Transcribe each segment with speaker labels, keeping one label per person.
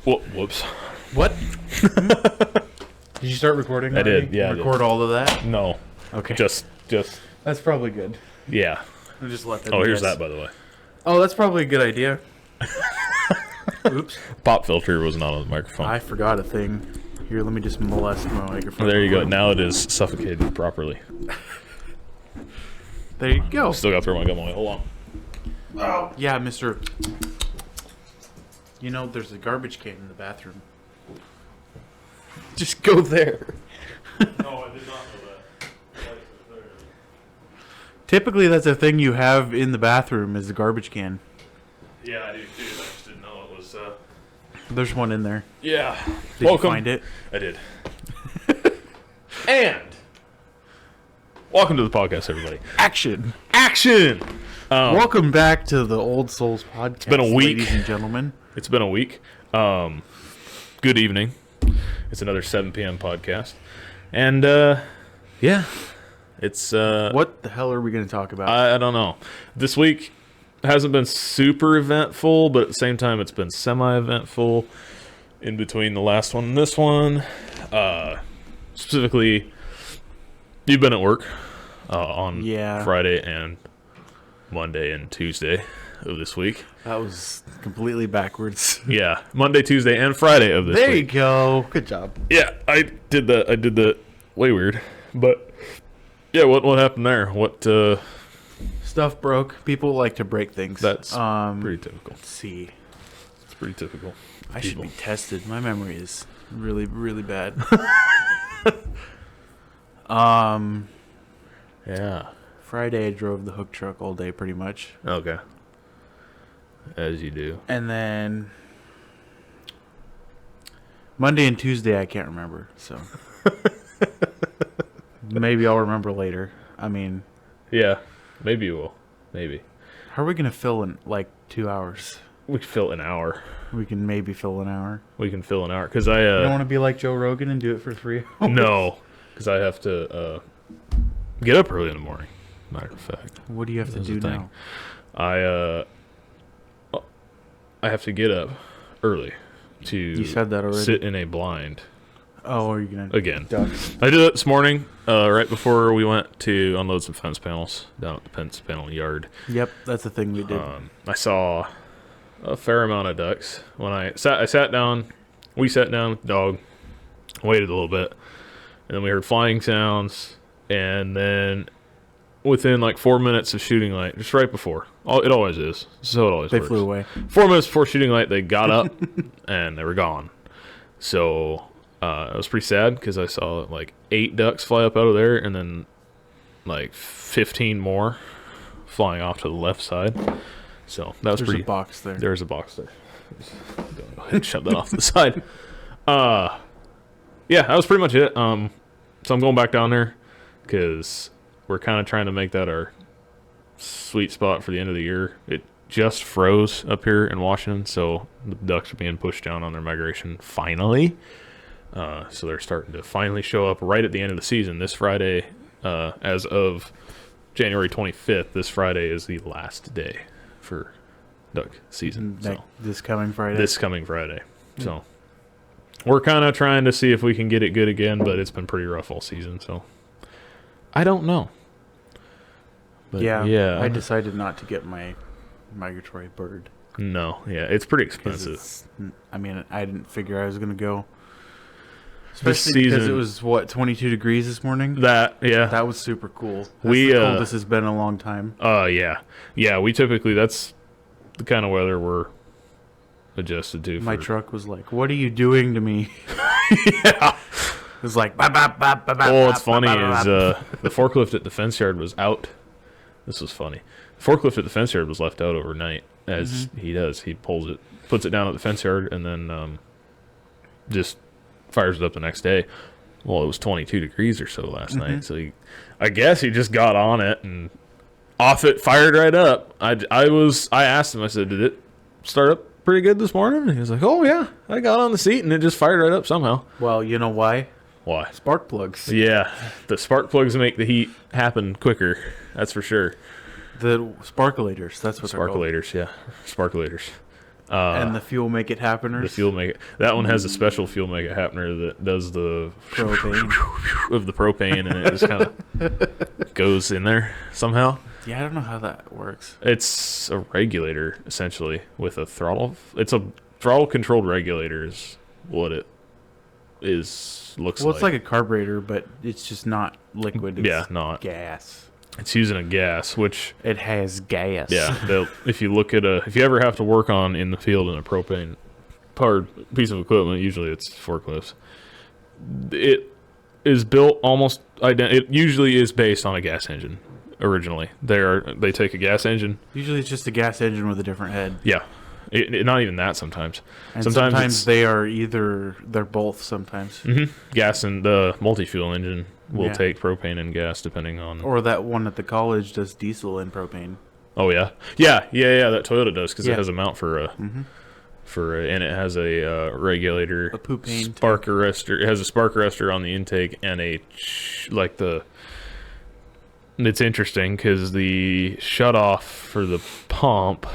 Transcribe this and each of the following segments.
Speaker 1: Whoops.
Speaker 2: What? Did you start recording already?
Speaker 1: I did, yeah.
Speaker 2: Record all of that?
Speaker 1: No.
Speaker 2: Okay.
Speaker 1: Just.
Speaker 2: That's probably good.
Speaker 1: Yeah.
Speaker 2: I'll just let that.
Speaker 1: Oh, here's that, by the way.
Speaker 2: Oh, that's probably a good idea. Oops.
Speaker 1: Pop filter was not on the microphone.
Speaker 2: I forgot a thing. Here, let me just molest my microphone.
Speaker 1: There you go. Now it is suffocated properly.
Speaker 2: There you go.
Speaker 1: Still got to throw my gum away. Hold on.
Speaker 2: Oh. Yeah, Mr. You know, there's a garbage can in the bathroom. Just go there.
Speaker 1: No, I did not know that.
Speaker 2: Typically, that's a thing you have in the bathroom is the garbage can.
Speaker 1: Yeah, I do too. I just didn't know it was.
Speaker 2: There's one in there.
Speaker 1: Yeah.
Speaker 2: Did you find it?
Speaker 1: I did. And welcome to the podcast, everybody.
Speaker 2: Action.
Speaker 1: Welcome
Speaker 2: back to the Old Souls podcast. It's
Speaker 1: been a week,
Speaker 2: ladies and gentlemen.
Speaker 1: It's been a week. Good evening. It's another 7 p.m. podcast, and yeah, it's
Speaker 2: what the hell are we going to talk about?
Speaker 1: I don't know. This week hasn't been super eventful, but at the same time, it's been semi-eventful. In between the last one and this one, specifically, you've been at work on Friday and Monday and Tuesday of this week.
Speaker 2: That was completely backwards.
Speaker 1: Yeah, Monday, Tuesday, and Friday of this week.
Speaker 2: There you go. Good job.
Speaker 1: Yeah, I did the way weird, but yeah, what happened there? What
Speaker 2: stuff broke. People like to break things.
Speaker 1: That's pretty typical.
Speaker 2: Let's see.
Speaker 1: It's pretty typical.
Speaker 2: I should be tested. My memory is really, really bad.
Speaker 1: Yeah.
Speaker 2: Friday I drove the hook truck all day pretty much.
Speaker 1: Okay. As you do.
Speaker 2: And then Monday and Tuesday I can't remember, so maybe I'll remember later. I mean,
Speaker 1: yeah, maybe you will. Maybe.
Speaker 2: How are we gonna fill in like 2 hours?
Speaker 1: We can fill an hour.
Speaker 2: We can maybe fill an hour.
Speaker 1: We can fill an hour because I.
Speaker 2: You don't want to be like Joe Rogan and do it for 3 hours.
Speaker 1: No, because I have to get up early in the morning. Matter of fact.
Speaker 2: What do you have to do now?
Speaker 1: I have to get up early to.
Speaker 2: You said that already.
Speaker 1: Sit in a blind.
Speaker 2: Oh, are you gonna
Speaker 1: again?
Speaker 2: Ducks.
Speaker 1: I did it this morning, right before we went to unload some fence panels down at the fence panel yard.
Speaker 2: Yep, that's the thing we did.
Speaker 1: I saw a fair amount of ducks when I sat down. We sat down with the dog, waited a little bit, and then we heard flying sounds, and then within like 4 minutes of shooting light, just right before, it always is. So it always
Speaker 2: they
Speaker 1: works.
Speaker 2: flew away.
Speaker 1: 4 minutes before shooting light, they got up and they were gone. So it was pretty sad because I saw like 8 ducks fly up out of there, and then like 15 more flying off to the left side. So that was
Speaker 2: There's
Speaker 1: pretty.
Speaker 2: A box there.
Speaker 1: There's a box there. Go ahead and shove that off to the side. Yeah, that was pretty much it. So I'm going back down there because we're kind of trying to make that our sweet spot for the end of the year. It just froze up here in Washington, so the ducks are being pushed down on their migration finally. So they're starting to finally show up right at the end of the season. This Friday, as of January 25th, this Friday is the last day for duck season. So
Speaker 2: this coming Friday?
Speaker 1: This coming Friday. So we're kind of trying to see if we can get it good again, but it's been pretty rough all season, so I don't know. But yeah.
Speaker 2: I decided not to get my migratory bird.
Speaker 1: No, yeah, it's pretty expensive.
Speaker 2: I mean, I didn't figure I was going to go.
Speaker 1: Especially
Speaker 2: because it was, 22 degrees this morning?
Speaker 1: That
Speaker 2: was super cool. That's
Speaker 1: the
Speaker 2: coldest has been in a long time.
Speaker 1: Yeah, we typically, that's the kind of weather we're adjusted to.
Speaker 2: My truck was like, what are you doing to me?
Speaker 1: Yeah.
Speaker 2: It was like, bop, bop, bop, bop,
Speaker 1: well, what's
Speaker 2: bop,
Speaker 1: funny
Speaker 2: bop,
Speaker 1: is the forklift at the fence yard was out. This was funny. The forklift at the fence yard was left out overnight, as he does. He puts it down at the fence yard, and then just fires it up the next day. Well, it was 22 degrees or so last night, so I guess he just got on it and off it fired right up. I asked him, I said, did it start up pretty good this morning? And he was like, oh yeah, I got on the seat and it just fired right up somehow.
Speaker 2: Well, you know why?
Speaker 1: Why?
Speaker 2: Spark plugs.
Speaker 1: Yeah, the spark plugs make the heat happen quicker. That's for sure.
Speaker 2: The sparkulators. That's what they're called.
Speaker 1: Sparkulators, yeah. Sparkulators.
Speaker 2: And the fuel make it happeners.
Speaker 1: The fuel make it. That one has a special fuel make it happener that does the
Speaker 2: propane
Speaker 1: of the propane, and it just kind of goes in there somehow.
Speaker 2: Yeah, I don't know how that works.
Speaker 1: It's a regulator essentially with a throttle. It's a throttle controlled regulator is what it is. Looks like.
Speaker 2: Well, it's like a carburetor, but it's just not liquid. It's
Speaker 1: not
Speaker 2: gas.
Speaker 1: It's using a gas, which
Speaker 2: it has gas.
Speaker 1: Yeah, if you look at if you ever have to work on in the field in a propane powered piece of equipment, usually it's forklifts. It is built almost it usually is based on a gas engine originally. They take a gas engine.
Speaker 2: Usually it's just a gas engine with a different head.
Speaker 1: Yeah, not even that sometimes.
Speaker 2: And sometimes they're both sometimes.
Speaker 1: Mm-hmm. Gas and the multi-fuel engine will take propane and gas depending on.
Speaker 2: Or that one at the college does diesel and propane.
Speaker 1: Oh yeah. That Toyota does because it has a mount for a. Mm-hmm. And it has a regulator,
Speaker 2: a propane
Speaker 1: spark arrestor. It has a spark arrestor on the intake and It's interesting because the shutoff for the pump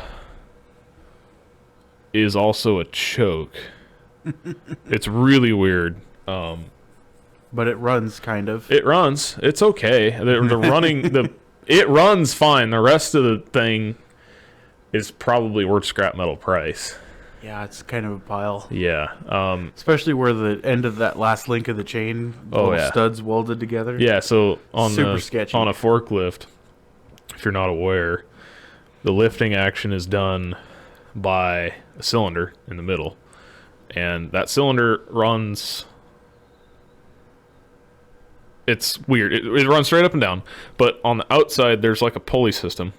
Speaker 1: is also a choke. It's really weird.
Speaker 2: But it runs kind of.
Speaker 1: It runs. It's okay. The running it runs fine. The rest of the thing is probably worth scrap metal price.
Speaker 2: Yeah, it's kind of a pile.
Speaker 1: Yeah.
Speaker 2: Especially where the end of that last link of the chain, studs welded together.
Speaker 1: Yeah, so
Speaker 2: super sketchy.
Speaker 1: On a forklift, if you're not aware, the lifting action is done by a cylinder in the middle. And that cylinder runs... It's weird. It runs straight up and down. But on the outside, there's like a pulley system.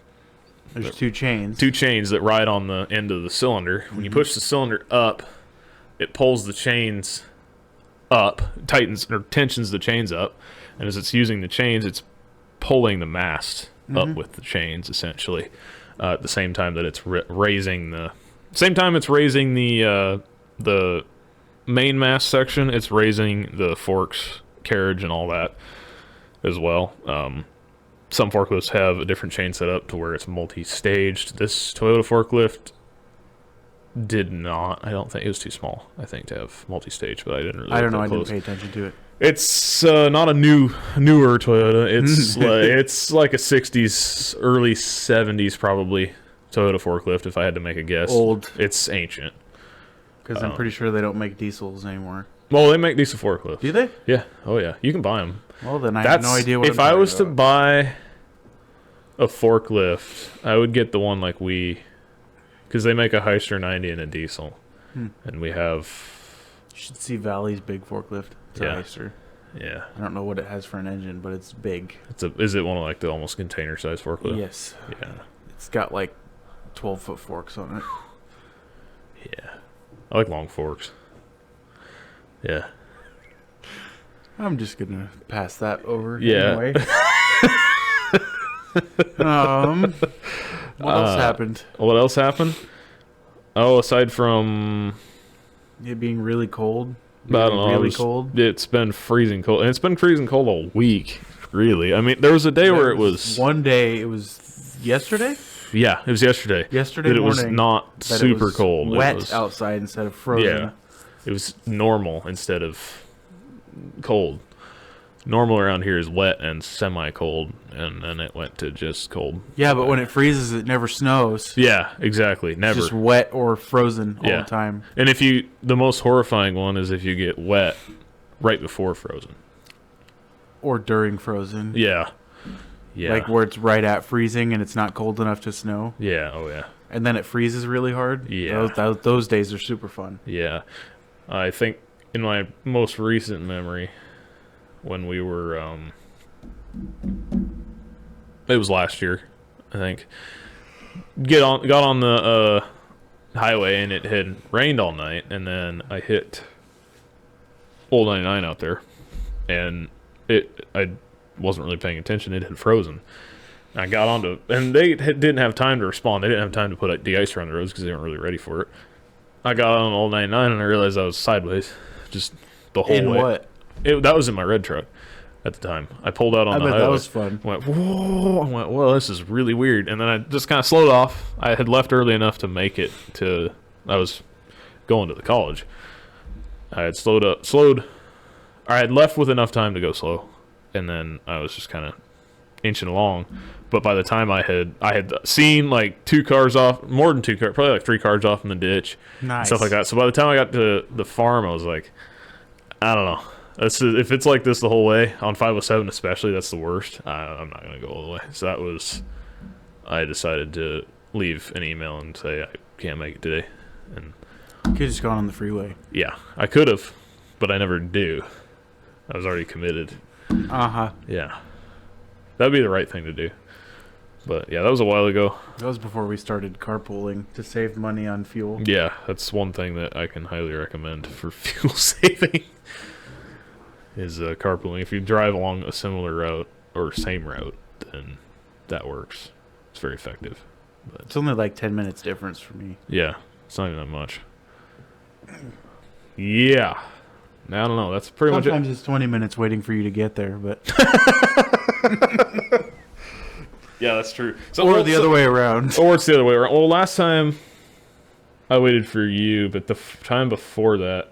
Speaker 2: There's two chains.
Speaker 1: Two chains that ride on the end of the cylinder. When you push the cylinder up, it pulls the chains up, tightens or tensions the chains up. And as it's using the chains, it's pulling the mast up with the chains, essentially. At the same time that it's raising the... Same time it's raising the main mast section, it's raising the forks, carriage, and all that as well. Some forklifts have a different chain set up to where it's multi-staged. This Toyota forklift did not. I don't think it was too small, I think, to have multi-stage, but I didn't really.
Speaker 2: I don't know. I didn't pay attention to it.
Speaker 1: It's not a newer Toyota. It's it's like a 60s, early 70s probably Toyota forklift. If I had to make a guess,
Speaker 2: old.
Speaker 1: It's ancient.
Speaker 2: Because I'm pretty sure they don't make diesels anymore.
Speaker 1: Well, they make diesel forklifts.
Speaker 2: Do they?
Speaker 1: Yeah. Oh yeah. You can buy them.
Speaker 2: Well, then I have no idea what.
Speaker 1: If I was to buy a forklift, I would get the one like because they make a Hyster 90 and a diesel, and we have.
Speaker 2: You should see Valley's big forklift. It's a Hyster.
Speaker 1: Yeah.
Speaker 2: I don't know what it has for an engine, but it's big.
Speaker 1: Is it one of like the almost container size forklift?
Speaker 2: Yes.
Speaker 1: Yeah.
Speaker 2: It's got like 12-foot forks on it.
Speaker 1: Yeah. I like long forks. Yeah.
Speaker 2: I'm just gonna pass that over.
Speaker 1: Yeah.
Speaker 2: Anyway. What else happened?
Speaker 1: What else happened? Oh, aside from
Speaker 2: it being really cold.
Speaker 1: I don't know.
Speaker 2: Really cold.
Speaker 1: It's been freezing cold, and it's been freezing cold all week. Really, I mean, there was a day where it was.
Speaker 2: One day, it was yesterday.
Speaker 1: Yeah, it was yesterday.
Speaker 2: Yesterday
Speaker 1: morning. It
Speaker 2: was
Speaker 1: not super cold.
Speaker 2: Wet
Speaker 1: it was
Speaker 2: outside instead of frozen.
Speaker 1: Yeah, it was normal instead of cold. Normal around here is wet and semi-cold, and then it went to just cold.
Speaker 2: Yeah, but when it freezes, it never snows.
Speaker 1: Yeah, exactly. Never.
Speaker 2: It's just wet or frozen all the time.
Speaker 1: And the most horrifying one is if you get wet right before frozen.
Speaker 2: Or during frozen.
Speaker 1: Yeah. Yeah.
Speaker 2: Like where it's right at freezing and it's not cold enough to snow.
Speaker 1: Yeah, oh yeah.
Speaker 2: And then it freezes really hard.
Speaker 1: Yeah.
Speaker 2: Those days are super fun.
Speaker 1: Yeah. I think in my most recent memory, when we were, it was last year, I think, got on the highway and it had rained all night, and then I hit Old 99 out there, and I wasn't really paying attention. It had frozen. I got onto, and they didn't have time to respond. They didn't have time to put de-ice around the roads because they weren't really ready for it. I got on Old 99 and I realized I was sideways, just the whole way.
Speaker 2: In what?
Speaker 1: That was in my red truck at the time. I pulled out on the highway.
Speaker 2: That was fun.
Speaker 1: Went, whoa! I went, well, this is really weird. And then I just kind of slowed off. I had left early enough to make it to I was going to the college. I had I had left with enough time to go slow, and then I was just kind of inching along. But by the time I had seen like 2 cars off, more than 2 cars, probably like 3 cars off in the ditch, and stuff like that. So by the time I got to the farm, I was like, I don't know. If it's like this the whole way on 507, especially, that's the worst. I'm not gonna go all the way. So I decided to leave an email and say I can't make it today. And
Speaker 2: you could have just gone on the freeway.
Speaker 1: Yeah, I could have, but I never do. I was already committed. Yeah, that'd be the right thing to do. But yeah, that was a while ago.
Speaker 2: That was before we started carpooling to save money on fuel.
Speaker 1: Yeah, that's one thing that I can highly recommend for fuel saving is carpooling. If you drive along a similar route or same route, then that works. It's very effective. But
Speaker 2: it's only like 10 minutes difference for me.
Speaker 1: Yeah, it's not even that much. Yeah. I don't know. That's pretty much it.
Speaker 2: Sometimes it's 20 minutes waiting for you to get there, but...
Speaker 1: Yeah, that's true.
Speaker 2: Or the other way around.
Speaker 1: Or it's the other way around. Well, last time I waited for you, but the time before that...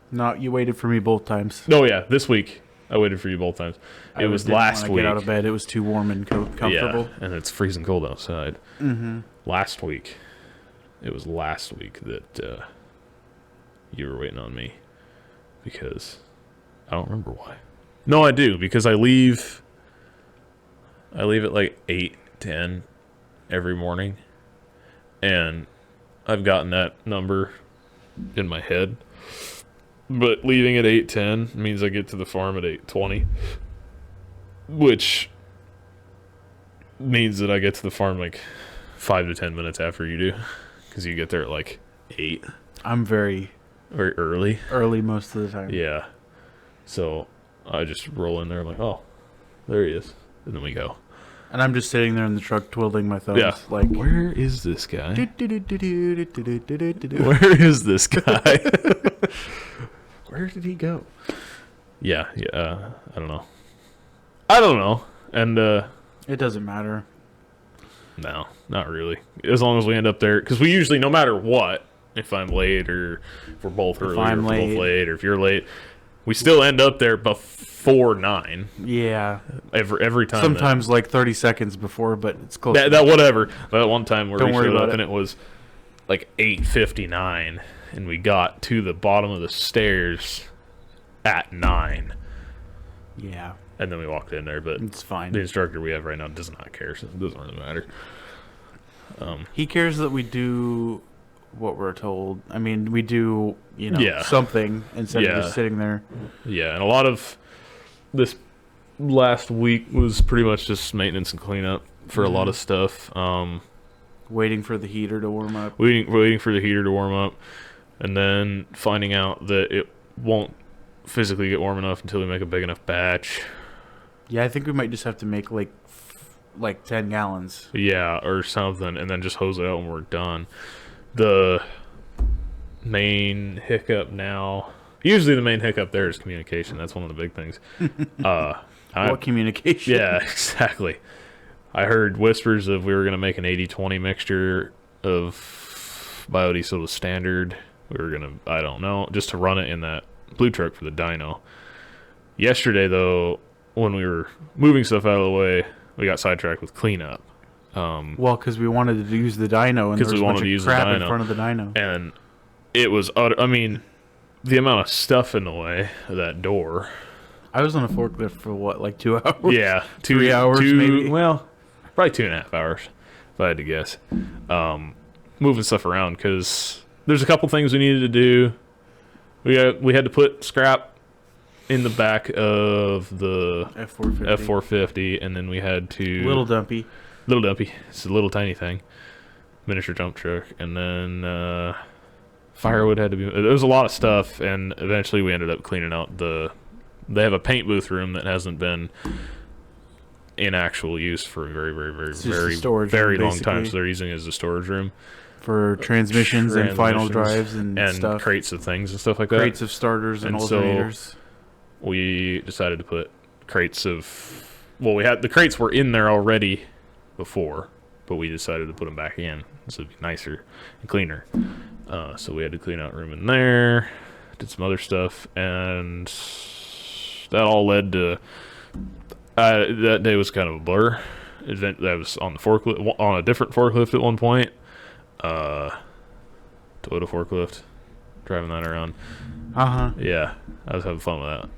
Speaker 2: No, you waited for me both times.
Speaker 1: Oh, yeah. This week, I waited for you both times. It was last week.
Speaker 2: Get out of bed. It was too warm and comfortable.
Speaker 1: Yeah, and it's freezing cold outside.
Speaker 2: Mm-hmm.
Speaker 1: Last week. It was last week that you were waiting on me. Because I don't remember why. No, I do. Because I leave at like 8:10 every morning. And I've gotten that number in my head. But leaving at 8:10 means I get to the farm at 8:20. Which means that I get to the farm like 5 to 10 minutes after you do. Because you get there at like 8.
Speaker 2: I'm very
Speaker 1: early.
Speaker 2: Early most of the time.
Speaker 1: Yeah. So I just roll in there. I'm like, oh, there he is. And then we go.
Speaker 2: And I'm just sitting there in the truck twiddling my thumbs.
Speaker 1: Yeah.
Speaker 2: Like,
Speaker 1: where is this guy? Where is this guy? Where did he go? Yeah. I don't know. And
Speaker 2: it doesn't matter.
Speaker 1: No, not really. As long as we end up there, because we usually, no matter what, if I'm late or if we're both early or if we're both late or if you're late, we still end up there before 9.
Speaker 2: Yeah.
Speaker 1: Every time.
Speaker 2: Sometimes like 30 seconds before, but it's close.
Speaker 1: That whatever. That one time where we showed up
Speaker 2: and
Speaker 1: it was like 8:59 and we got to the bottom of the stairs at 9.
Speaker 2: Yeah.
Speaker 1: And then we walked in there, but
Speaker 2: it's fine.
Speaker 1: The instructor we have right now does not care, so it doesn't really matter.
Speaker 2: He cares that we do what we're told. I mean, we do, something instead of just sitting there.
Speaker 1: Yeah, and a lot of this last week was pretty much just maintenance and cleanup for a lot of stuff.
Speaker 2: Waiting for the heater to warm up.
Speaker 1: Waiting for the heater to warm up, and then finding out that it won't physically get warm enough until we make a big enough batch.
Speaker 2: Yeah, I think we might just have to make like 10 gallons.
Speaker 1: Yeah, or something, and then just hose it out when we're done. The main hiccup now... Usually the main hiccup there is communication. That's one of the big things.
Speaker 2: What communication?
Speaker 1: Yeah, exactly. I heard whispers of we were going to make an 80-20 mixture of biodiesel with standard. We were going to, I don't know, just to run it in that blue truck for the dyno. Yesterday, though, when we were moving stuff out of the way, we got sidetracked with cleanup.
Speaker 2: Well, because we wanted to use the dyno, and there was a bunch of crap in front of the dyno.
Speaker 1: And it was utter, I mean, the amount of stuff in the way of that door.
Speaker 2: I was on a forklift for what, like 2 hours?
Speaker 1: Yeah.
Speaker 2: 3 hours, maybe?
Speaker 1: Well, probably 2.5 hours, if I had to guess. Moving stuff around, because there's a couple things we needed to do. We had to put scrap in the back of the F450, and then we had to...
Speaker 2: Little dumpy.
Speaker 1: It's a little tiny thing. Miniature dump truck. And then firewood had to be... There was a lot of stuff, and eventually we ended up cleaning out the... They have a paint booth room that hasn't been in actual use for a very long time, so they're using it as a storage room.
Speaker 2: For transmissions and final drives and stuff.
Speaker 1: Crates of things and stuff like that.
Speaker 2: Crates of starters and alternators.
Speaker 1: So we decided to put crates of... Well, the crates were in there already before, but we decided to put them back in so it'd be nicer and cleaner. So we had to clean out room in there, did some other stuff, and that all led to that day was kind of a blur. That was on the forklift, on a different forklift at one point. Toyota forklift, driving that around. Yeah, I was having fun with that.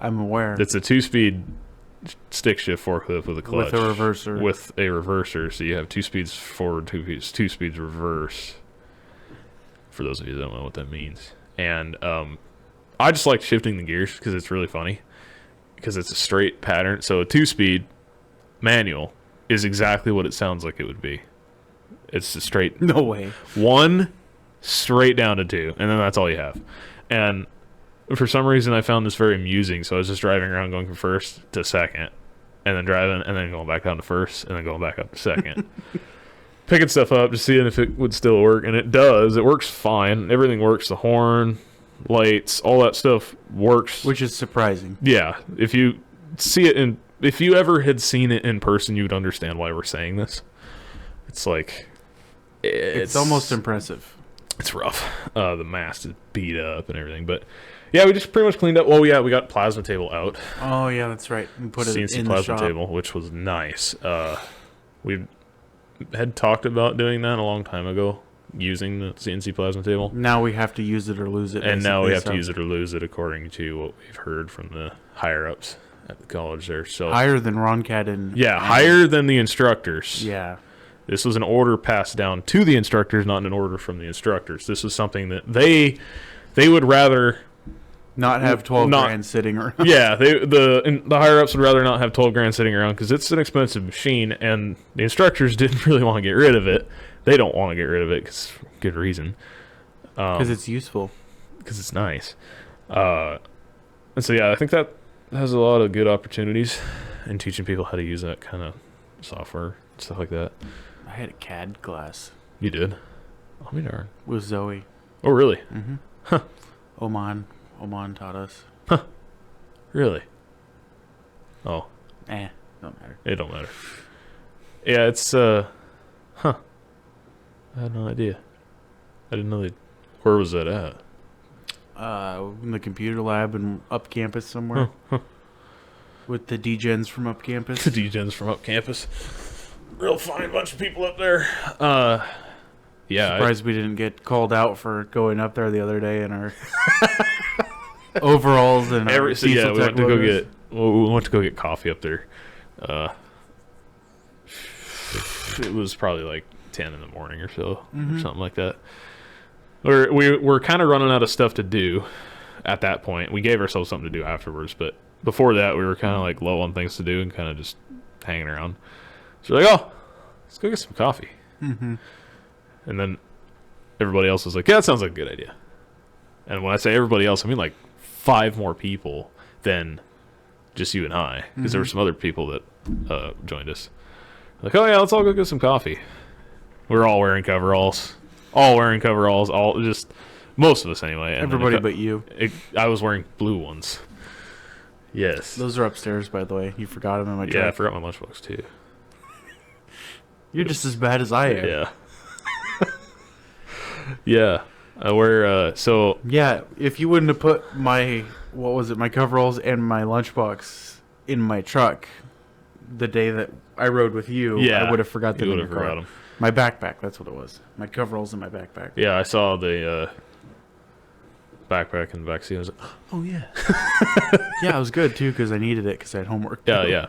Speaker 2: I'm aware.
Speaker 1: It's a 2-speed stick shift forklift with a clutch.
Speaker 2: With a reverser.
Speaker 1: With a reverser, so you have 2 speeds forward, 2 speeds reverse. For those of you that don't know what that means. And I just like shifting the gears because it's really funny. Because it's a straight pattern. So a 2-speed manual is exactly what it sounds like it would be. It's a straight...
Speaker 2: No way.
Speaker 1: 1 straight down to 2. And then that's all you have. And for some reason, I found this very amusing. So I was just driving around going from first to second. And then driving, and then going back down to first. And then going back up to second. Picking stuff up, just seeing if it would still work. And it does. It works fine. Everything works. The horn, lights, all that stuff works.
Speaker 2: Which is surprising.
Speaker 1: Yeah. If you see it if you ever had seen it in person, you would understand why we're saying this. It's like...
Speaker 2: It's almost impressive.
Speaker 1: It's rough. The mast is beat up and everything. But yeah, we just pretty much cleaned up. Well, yeah, we got plasma table out.
Speaker 2: Oh, yeah, that's right. We put it
Speaker 1: CNC
Speaker 2: in
Speaker 1: plasma
Speaker 2: the shop.
Speaker 1: table, which was nice. We had talked about doing that a long time ago, using the CNC plasma table.
Speaker 2: Now we have to use it or lose it.
Speaker 1: And now we have to use it or lose it according to what we've heard from the higher-ups at the college there. So
Speaker 2: higher than Ron Cat and...
Speaker 1: Yeah, higher than the instructors.
Speaker 2: Yeah.
Speaker 1: This was an order passed down to the instructors, not an order from the instructors. This was something that they would rather...
Speaker 2: Not have 12 grand sitting around.
Speaker 1: Yeah, the higher-ups would rather not have 12 grand sitting around because it's an expensive machine, and the instructors didn't really want to get rid of it. They don't want to get rid of it because good reason.
Speaker 2: Because it's useful.
Speaker 1: Because it's nice. And so, yeah, I think that has a lot of good opportunities in teaching people how to use that kind of software, stuff like that.
Speaker 2: I had a CAD class.
Speaker 1: You did? Oh, me darn.
Speaker 2: With Zoe.
Speaker 1: Oh, really?
Speaker 2: Mm-hmm.
Speaker 1: Huh.
Speaker 2: Oman taught us.
Speaker 1: Huh. Really? Oh.
Speaker 2: Don't matter.
Speaker 1: It don't matter. Yeah, it's, huh. I had no idea. I didn't know where was that at?
Speaker 2: In the computer lab and up campus somewhere.
Speaker 1: Huh.
Speaker 2: With the D-Gens from up campus.
Speaker 1: The D-Gens from up campus. Real fine bunch of people up there. Yeah.
Speaker 2: Surprised we didn't get called out for going up there the other day in our overalls and our
Speaker 1: yeah, we went to go get coffee up there. It was probably like 10 in the morning or so, or something like that. We're kind of running out of stuff to do at that point. We gave ourselves something to do afterwards, but before that, we were kind of like low on things to do and kind of just hanging around. So we're like, oh, let's go get some coffee.
Speaker 2: Mm-hmm.
Speaker 1: And then everybody else was like, yeah, that sounds like a good idea. And when I say everybody else, I mean like 5 more people than just you and I, because there were some other people that joined us. Like, oh yeah, let's all go get some coffee. We were all wearing coveralls. All just most of us anyway. And
Speaker 2: everybody but you.
Speaker 1: I was wearing blue ones. Yes.
Speaker 2: Those are upstairs, by the way. You forgot them in my truck.
Speaker 1: Yeah, I forgot my lunchbox too.
Speaker 2: You're just as bad as I am.
Speaker 1: Yeah. Yeah. So...
Speaker 2: Yeah, if you wouldn't have put my coveralls and my lunchbox in my truck the day that I rode with you, I would have forgot them in your car. My backpack, that's what it was. My coveralls in my backpack.
Speaker 1: Yeah, I saw the backpack in the backseat. I was like, oh, yeah.
Speaker 2: Yeah, it was good, too, because I needed it because I had homework.
Speaker 1: Yeah.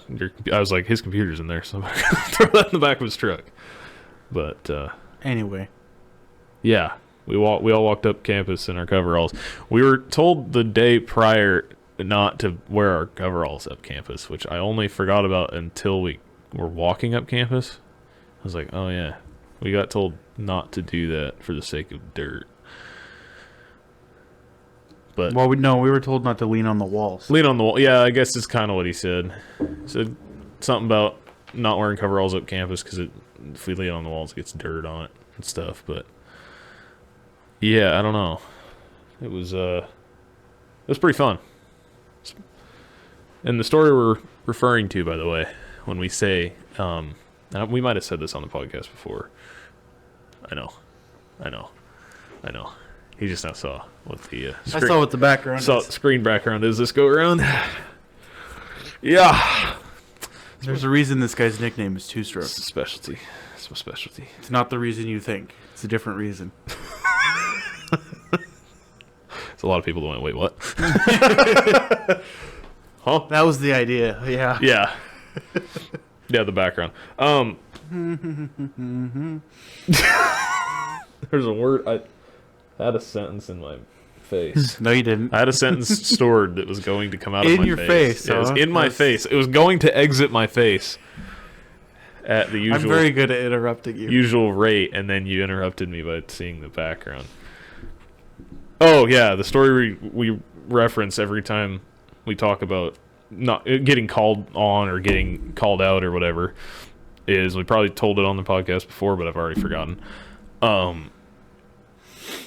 Speaker 1: I was like, his computer's in there, so I'm going to throw that in the back of his truck. But...
Speaker 2: anyway.
Speaker 1: Yeah, we all walked up campus in our coveralls. We were told the day prior not to wear our coveralls up campus, which I only forgot about until we were walking up campus. I was like, oh yeah, we got told not to do that for the sake of dirt. But
Speaker 2: we were told not to lean on the walls.
Speaker 1: Lean on the wall. Yeah, I guess it's kind of what he said. He said something about not wearing coveralls up campus because if we lean on the walls, it gets dirt on it and stuff. But yeah, I don't know. It was pretty fun. And the story we're referring to, by the way, when we say, we might have said this on the podcast before. I know. He just now saw what the
Speaker 2: I saw what the background is.
Speaker 1: Screen background is this go around. Yeah.
Speaker 2: There's a reason this guy's nickname is Two Strokes.
Speaker 1: It's a specialty. It's my specialty.
Speaker 2: It's not the reason you think. It's a different reason.
Speaker 1: It's a lot of people that went, wait, what? Huh?
Speaker 2: That was the idea. Yeah.
Speaker 1: Yeah. Yeah, the background. There's a word. I had a sentence in my face.
Speaker 2: No, you didn't.
Speaker 1: I had a sentence stored that was going to come out of my face.
Speaker 2: In your face,
Speaker 1: It was in my face. It was going to exit my face at the usual.
Speaker 2: I'm very good at interrupting you.
Speaker 1: Usual rate, and then you interrupted me by seeing the background. Oh yeah, the story we reference every time we talk about not getting called on or getting called out or whatever is, we probably told it on the podcast before, but I've already forgotten.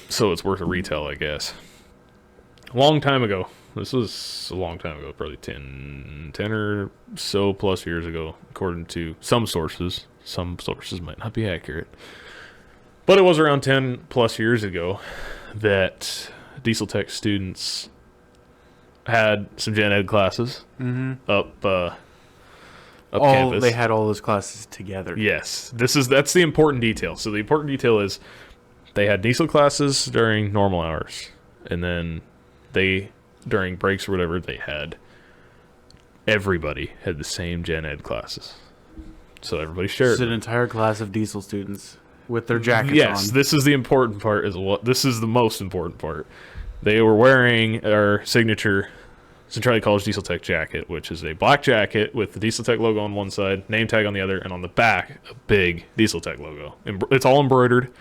Speaker 1: So it's worth a retell, I guess. A long time ago. This was a long time ago, probably 10 or so plus years ago, according to some sources. Some sources might not be accurate. But it was around 10 plus years ago that Diesel Tech students had some gen ed classes up campus.
Speaker 2: They had all those classes together.
Speaker 1: Yes. That's the important detail. So the important detail is they had diesel classes during normal hours, and then during breaks or whatever, everybody had the same gen ed classes. So everybody shared.
Speaker 2: It's an entire class of diesel students with their jackets on.
Speaker 1: Yes, this is the important part. This is the most important part. They were wearing our signature Centralia College Diesel Tech jacket, which is a black jacket with the Diesel Tech logo on one side, name tag on the other, and on the back, a big Diesel Tech logo. It's all embroidered.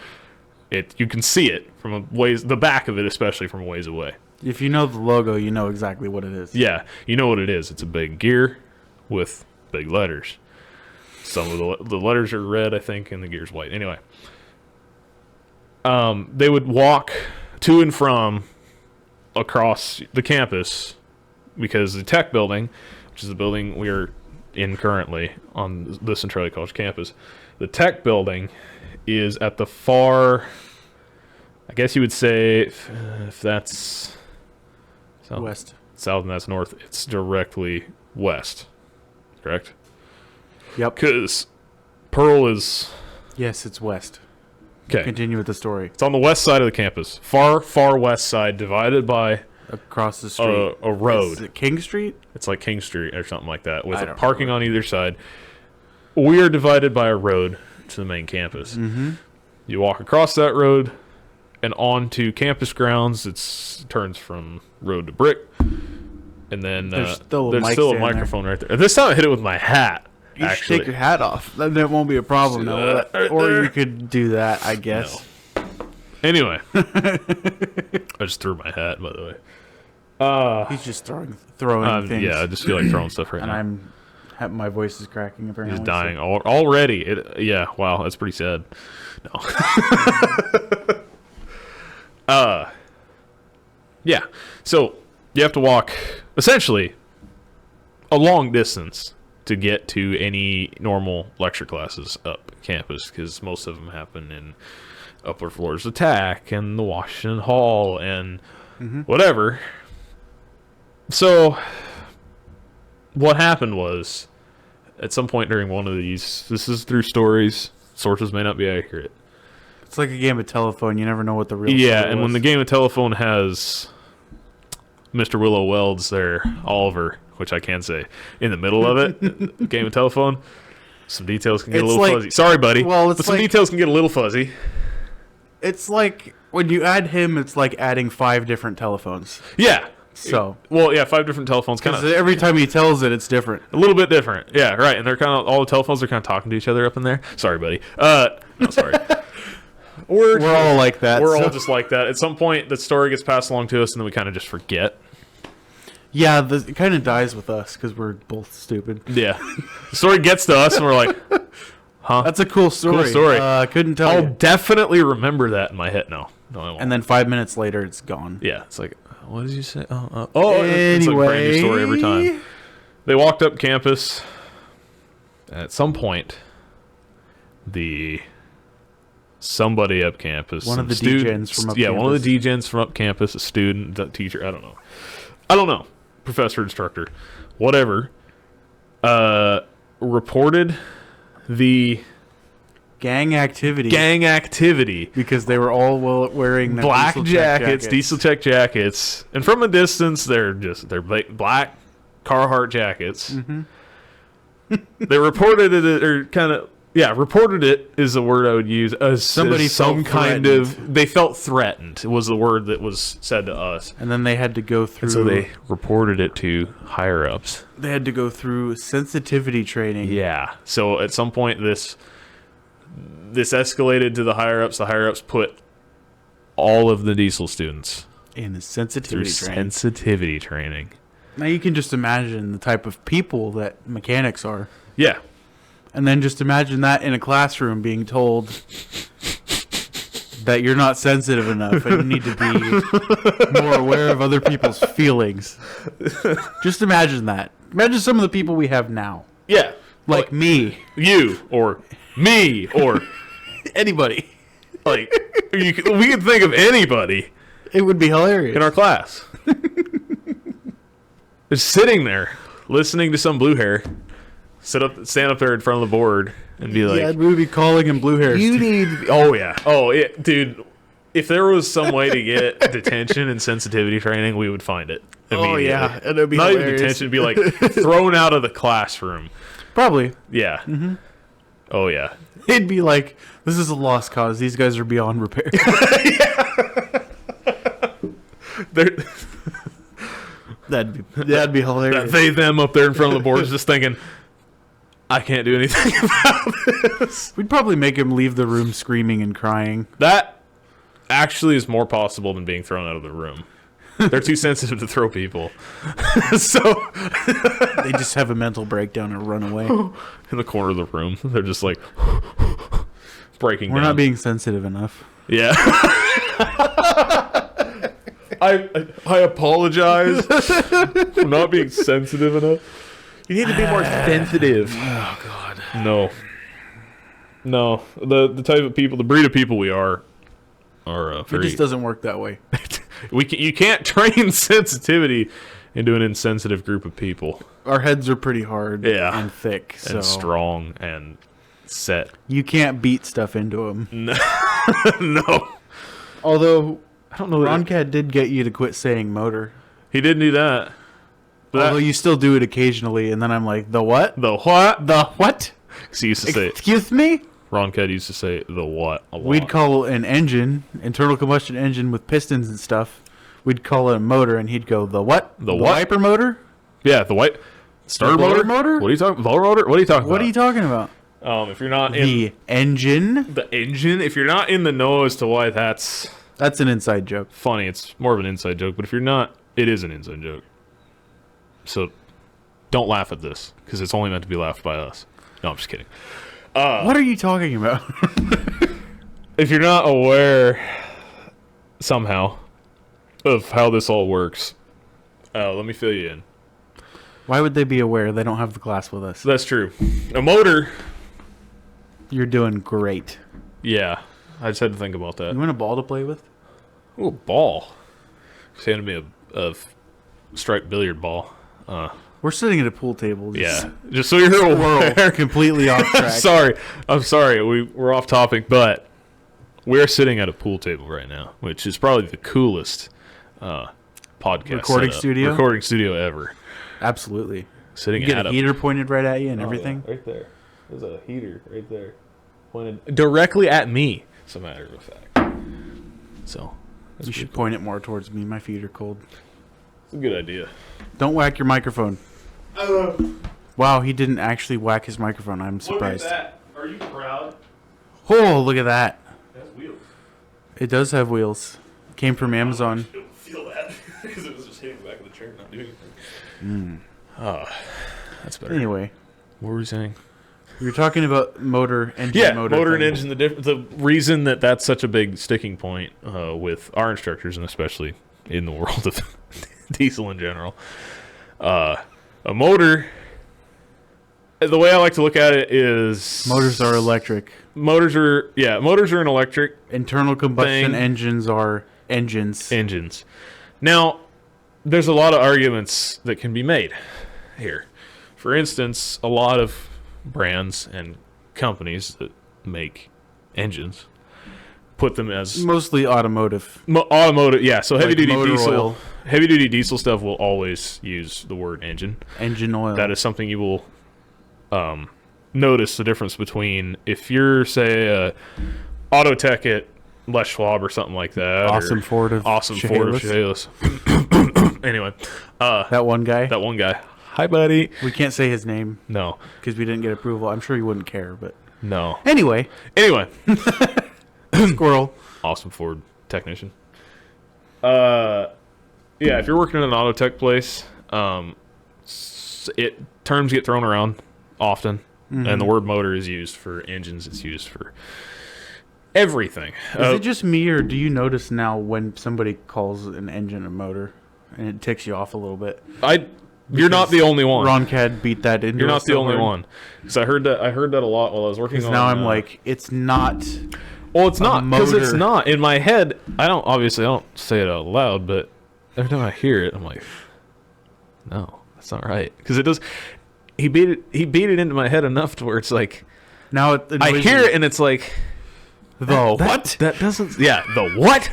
Speaker 1: You can see it from a ways, the back of it especially, from a ways away.
Speaker 2: If you know the logo, you know exactly what it is.
Speaker 1: Yeah, you know what it is. It's a big gear with big letters. Some of the letters are red, I think, and the gear's white. Anyway, they would walk to and from across the campus because the tech building, which is the building we are in currently on the Centralia College campus, the tech building is at the far, I guess you would say, if that's
Speaker 2: west,
Speaker 1: south and that's north, it's directly west, correct?
Speaker 2: Yep.
Speaker 1: Because Pearl is...
Speaker 2: Yes, it's west.
Speaker 1: Okay.
Speaker 2: Continue with the story.
Speaker 1: It's on the west side of the campus. Far, far west side, divided by...
Speaker 2: Across the street.
Speaker 1: A road.
Speaker 2: Is it King Street?
Speaker 1: It's like King Street or something like that, with a parking on either side. We are divided by a road to the main campus.
Speaker 2: Mm-hmm.
Speaker 1: You walk across that road and onto campus grounds. It turns from road to brick. And then there's still a microphone right there. This time I hit it with my hat.
Speaker 2: You should take your hat off. Then it won't be a problem. Or you could do that, I guess.
Speaker 1: No. Anyway. I just threw my hat, by the way.
Speaker 2: He's just throwing things.
Speaker 1: Yeah, I just feel like throwing stuff right now.
Speaker 2: And my voice is cracking, apparently.
Speaker 1: He's dying already. Yeah, wow, that's pretty sad. No. Yeah, so you have to walk, essentially, a long distance to get to any normal lecture classes up campus, because most of them happen in upper floors of TAC and the Washington Hall and whatever. So what happened was, at some point during one of these, this is through stories, sources may not be accurate.
Speaker 2: It's like a game of telephone. You never know what the real
Speaker 1: Yeah, and when the game of telephone has Mr. Willow Welds there, Oliver, which I can say, in the middle of it, game of telephone, some details can get a little fuzzy. Sorry, buddy. Well, but some details can get a little fuzzy.
Speaker 2: It's like, when you add him, it's like adding 5 different telephones.
Speaker 1: Yeah.
Speaker 2: So.
Speaker 1: Well, yeah, 5 different telephones.
Speaker 2: Because every time he tells it, it's different.
Speaker 1: A little bit different. Yeah, right. And they're kind of, all the telephones are kind of talking to each other up in there. Sorry, buddy. No, sorry.
Speaker 2: We're all like that.
Speaker 1: We're all just like that. At some point, the story gets passed along to us, and then we kind of just forget.
Speaker 2: Yeah, it kind of dies with us because we're both stupid.
Speaker 1: Yeah. The story gets to us, and we're like, huh?
Speaker 2: That's a cool story.
Speaker 1: Cool story.
Speaker 2: Couldn't tell
Speaker 1: I'll definitely remember that in my head. No, I won't.
Speaker 2: And then 5 minutes later, it's gone.
Speaker 1: Yeah, it's like, what did you say?
Speaker 2: Anyway.
Speaker 1: It's like a brand new story every time. They walked up campus. At some point, the somebody up campus.
Speaker 2: One of the degens from up campus.
Speaker 1: Yeah, one of the degens from up campus, a student, a teacher, I don't know. Professor, instructor, whatever, reported the
Speaker 2: gang activity because they were all wearing
Speaker 1: black diesel tech jackets, and from a distance they're black Carhartt jackets. They reported it, or reported it is the word I would use, as some kind of, they felt threatened was the word that was said to us,
Speaker 2: and then they had to go through,
Speaker 1: and so they reported it to higher ups.
Speaker 2: They had to go through sensitivity training.
Speaker 1: Yeah, so at some point this escalated to the higher ups. The higher ups put all of the diesel students
Speaker 2: in the sensitivity training. Now you can just imagine the type of people that mechanics are.
Speaker 1: Yeah.
Speaker 2: And then just imagine that in a classroom being told that you're not sensitive enough and you need to be more aware of other people's feelings. Just imagine that. Imagine some of the people we have now.
Speaker 1: Yeah.
Speaker 2: Like me.
Speaker 1: You, or me, or
Speaker 2: anybody.
Speaker 1: Like, we could think of anybody.
Speaker 2: It would be hilarious.
Speaker 1: In our class. Just sitting there, listening to some blue hair, stand up there in front of the board and be like,
Speaker 2: yeah, we would be calling him blue hairs.
Speaker 1: Oh yeah, dude. If there was some way to get detention and sensitivity training, we would find it immediately. Oh yeah,
Speaker 2: and it'd be
Speaker 1: not
Speaker 2: hilarious.
Speaker 1: Even detention, it'd be like thrown out of the classroom.
Speaker 2: Probably.
Speaker 1: Yeah. Mm-hmm. Oh yeah.
Speaker 2: It'd be like, this is a lost cause. These guys are beyond repair. That'd be hilarious.
Speaker 1: Them up there in front of the board just thinking, I can't do anything about this.
Speaker 2: We'd probably make him leave the room screaming and crying.
Speaker 1: That actually is more possible than being thrown out of the room. They're too sensitive to throw people. So
Speaker 2: they just have a mental breakdown and run away.
Speaker 1: In the corner of the room. They're just like breaking down.
Speaker 2: We're not being sensitive enough.
Speaker 1: Yeah. I apologize for not being sensitive enough. You need to be more sensitive.
Speaker 2: Oh God.
Speaker 1: No. The type of people, the breed of people we are
Speaker 2: very, it just doesn't work that way.
Speaker 1: You can't train sensitivity into an insensitive group of people.
Speaker 2: Our heads are pretty hard and thick.
Speaker 1: And strong and set.
Speaker 2: You can't beat stuff into them.
Speaker 1: No.
Speaker 2: Although, I don't know, Roncat did get you to quit saying motor.
Speaker 1: He did do that.
Speaker 2: Although you still do it occasionally, and then I'm like, the what?
Speaker 1: The what?
Speaker 2: The what?
Speaker 1: He used to say,
Speaker 2: excuse me?
Speaker 1: Roncat used to say the what a lot.
Speaker 2: We'd call an engine, internal combustion engine with pistons and stuff. We'd call it a motor, and he'd go, the what?
Speaker 1: The what?
Speaker 2: Wiper motor?
Speaker 1: Yeah, the white starter motor? What are you talking? Blower motor? What are you talking about?
Speaker 2: What are you talking about?
Speaker 1: If you're not in
Speaker 2: the engine.
Speaker 1: The engine. If you're not in the know as to why that's
Speaker 2: an inside joke.
Speaker 1: Funny. It's more of an inside joke. But if you're not, it is an inside joke. So don't laugh at this because it's only meant to be laughed by us. No, I'm just kidding.
Speaker 2: What are you talking about?
Speaker 1: If you're not aware somehow of how this all works, let me fill you in.
Speaker 2: Why would they be aware? They don't have the class with us.
Speaker 1: That's true. A motor.
Speaker 2: You're doing great.
Speaker 1: Yeah. I just had to think about that.
Speaker 2: You want a ball to play with?
Speaker 1: Ooh, a ball. Just handed me a striped billiard ball.
Speaker 2: We're sitting at a pool table.
Speaker 1: Just so you're aware.
Speaker 2: Completely off track.
Speaker 1: I'm sorry. We're off topic, but we're sitting at a pool table right now, which is probably the coolest podcast
Speaker 2: recording
Speaker 1: studio ever.
Speaker 2: Absolutely.
Speaker 1: Sitting
Speaker 2: you get a heater pointed right at you and everything.
Speaker 1: Yeah, right there. There's a heater right there, pointed directly at me. As a matter of fact. So
Speaker 2: you should point it more towards me. My feet are cold.
Speaker 1: It's a good idea.
Speaker 2: Don't whack your microphone. Wow, he didn't actually whack his microphone. I'm surprised.
Speaker 1: Look at that. Are you proud?
Speaker 2: Oh, look at that.
Speaker 1: It has wheels.
Speaker 2: It does have wheels. Came from Amazon.
Speaker 1: I don't feel that because it was just hitting the back of the chair, not doing anything. Oh, that's better.
Speaker 2: Anyway,
Speaker 1: what were we saying?
Speaker 2: We were talking about motor, engine,
Speaker 1: yeah, motor and engine. The reason that's such a big sticking point with our instructors, and especially in the world of diesel in general, a motor the way I like to look at it is
Speaker 2: motors are electric.
Speaker 1: Motors are an electric.
Speaker 2: Internal combustion engines are engines.
Speaker 1: Now, there's a lot of arguments that can be made here. For instance, a lot of brands and companies that make engines put them as
Speaker 2: mostly automotive.
Speaker 1: Automotive, yeah. So heavy
Speaker 2: Like
Speaker 1: duty
Speaker 2: motor
Speaker 1: diesel,
Speaker 2: oil.
Speaker 1: heavy duty diesel stuff will always use the word engine.
Speaker 2: Engine oil.
Speaker 1: That is something you will notice the difference between if you're say auto tech at Les Schwab or something like that.
Speaker 2: Awesome Ford of
Speaker 1: Chehalis. Anyway,
Speaker 2: that one guy.
Speaker 1: Hi, buddy.
Speaker 2: We can't say his name.
Speaker 1: No,
Speaker 2: because we didn't get approval. I'm sure he wouldn't care, but
Speaker 1: no.
Speaker 2: Anyway, squirrel.
Speaker 1: Awesome Ford technician. Yeah, if you're working in an auto tech place, terms get thrown around often, and the word motor is used for engines. It's used for everything.
Speaker 2: Is it just me, or do you notice now when somebody calls an engine a motor, and it ticks you off a little bit?
Speaker 1: You're not the only one.
Speaker 2: Ron Cad beat that into.
Speaker 1: You're not the only one, because I heard that a lot while I was working on.
Speaker 2: Now I'm like, it's not.
Speaker 1: Well, it's not, because it's not in my head. I don't say it out loud, but every time I hear it, I'm like, no, that's not right, because it does. He beat it into my head enough to where it's like,
Speaker 2: now
Speaker 1: I hear it and it's like,
Speaker 2: what?
Speaker 1: That doesn't. Yeah, the what?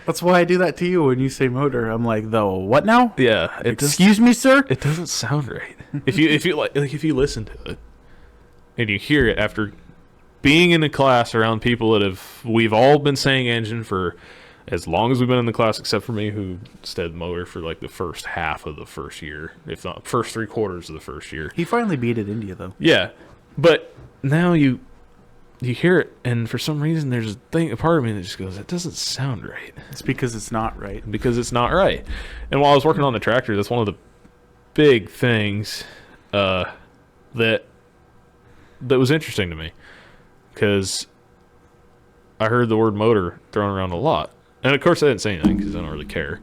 Speaker 2: That's why I do that to you when you say motor. I'm like, the what now?
Speaker 1: Yeah.
Speaker 2: Excuse me, sir.
Speaker 1: It doesn't sound right. if you listen to it and you hear it after being in a class around people that we've all been saying engine for as long as we've been in the class, except for me, who said motor for like the first half of the first year, if not first 3/4 of the first year.
Speaker 2: He finally beat it into you, though.
Speaker 1: Yeah, but now you hear it, and for some reason there's a part of me that just goes, it doesn't sound right.
Speaker 2: It's because it's not right.
Speaker 1: Because it's not right. And while I was working on the tractor, that's one of the big things that was interesting to me, because I heard the word motor thrown around a lot. And of course I didn't say anything because I don't really care.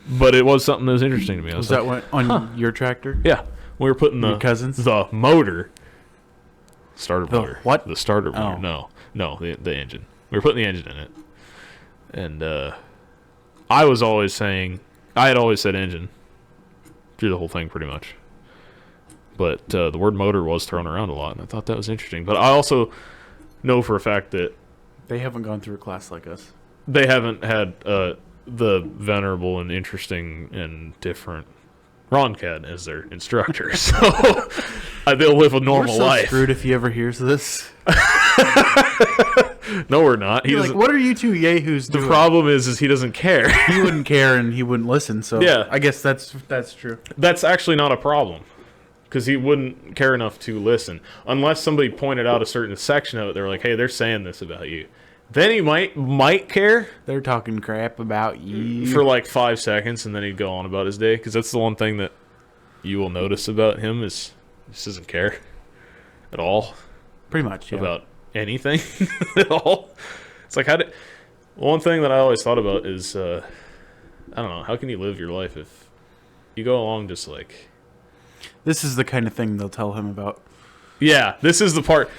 Speaker 1: But it was something that was interesting to me.
Speaker 2: Was that like, on your tractor?
Speaker 1: Yeah. We were putting
Speaker 2: your cousins?
Speaker 1: The motor. Starter motor.
Speaker 2: What?
Speaker 1: The starter motor. No, the engine. We were putting the engine in it. And I had always said engine through the whole thing pretty much. But the word motor was thrown around a lot, and I thought that was interesting. But I also know for a fact that
Speaker 2: they haven't gone through a class like us.
Speaker 1: They haven't had the venerable and interesting and different Ron Cad as their instructor. So they'll live a normal life.
Speaker 2: We're so screwed if he ever hears this.
Speaker 1: No, we're not.
Speaker 2: He's like, what are you two yahoos doing?
Speaker 1: The problem is he doesn't care.
Speaker 2: He wouldn't care and he wouldn't listen. So yeah, I guess that's true.
Speaker 1: That's actually not a problem, because he wouldn't care enough to listen unless somebody pointed out a certain section of it. They were like, hey, they're saying this about you. Then he might care.
Speaker 2: They're talking crap about you
Speaker 1: for like 5 seconds, and then he'd go on about his day, because that's the one thing that you will notice about him is he just doesn't care at all.
Speaker 2: Pretty much, yeah.
Speaker 1: About anything at all. It's like, one thing that I always thought about is I don't know, how can you live your life if you go along just like,
Speaker 2: this is the kind of thing they'll tell him about.
Speaker 1: Yeah, this is the part.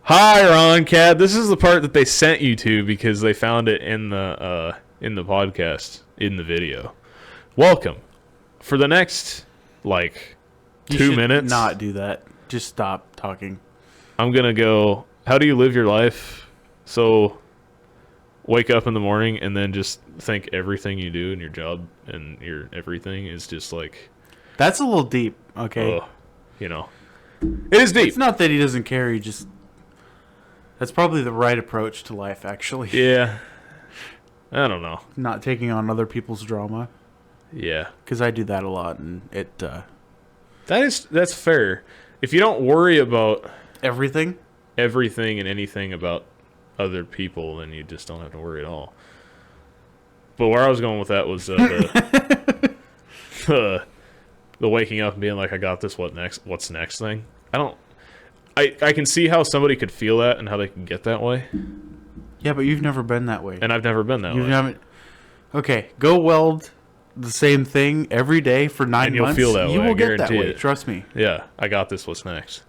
Speaker 1: Hi, Ron Cad. This is the part that they sent you to because they found it in the podcast, in the video. Welcome. For the next, 2 minutes.
Speaker 2: Not do that. Just stop talking.
Speaker 1: I'm going to go, how do you live your life? So, wake up in the morning and then just think everything you do in your job and your everything is just like...
Speaker 2: That's a little deep, okay?
Speaker 1: It is deep.
Speaker 2: It's not that he doesn't care, he just... That's probably the right approach to life, actually.
Speaker 1: Yeah. I don't know.
Speaker 2: Not taking on other people's drama.
Speaker 1: Yeah.
Speaker 2: Because I do that a lot, and it...
Speaker 1: That's fair. If you don't worry about...
Speaker 2: Everything
Speaker 1: and anything about other people, then you just don't have to worry at all. But where I was going with that was the waking up and being like, I got this, what's next thing. I can see how somebody could feel that and how they can get that way.
Speaker 2: Yeah, but you've never been that way.
Speaker 1: And I've never been that way.
Speaker 2: Haven't. Okay, go weld the same thing every day for 9
Speaker 1: and you'll
Speaker 2: months,
Speaker 1: feel that
Speaker 2: you
Speaker 1: way.
Speaker 2: will get that way.
Speaker 1: It.
Speaker 2: Trust me.
Speaker 1: Yeah, I got this. What's next?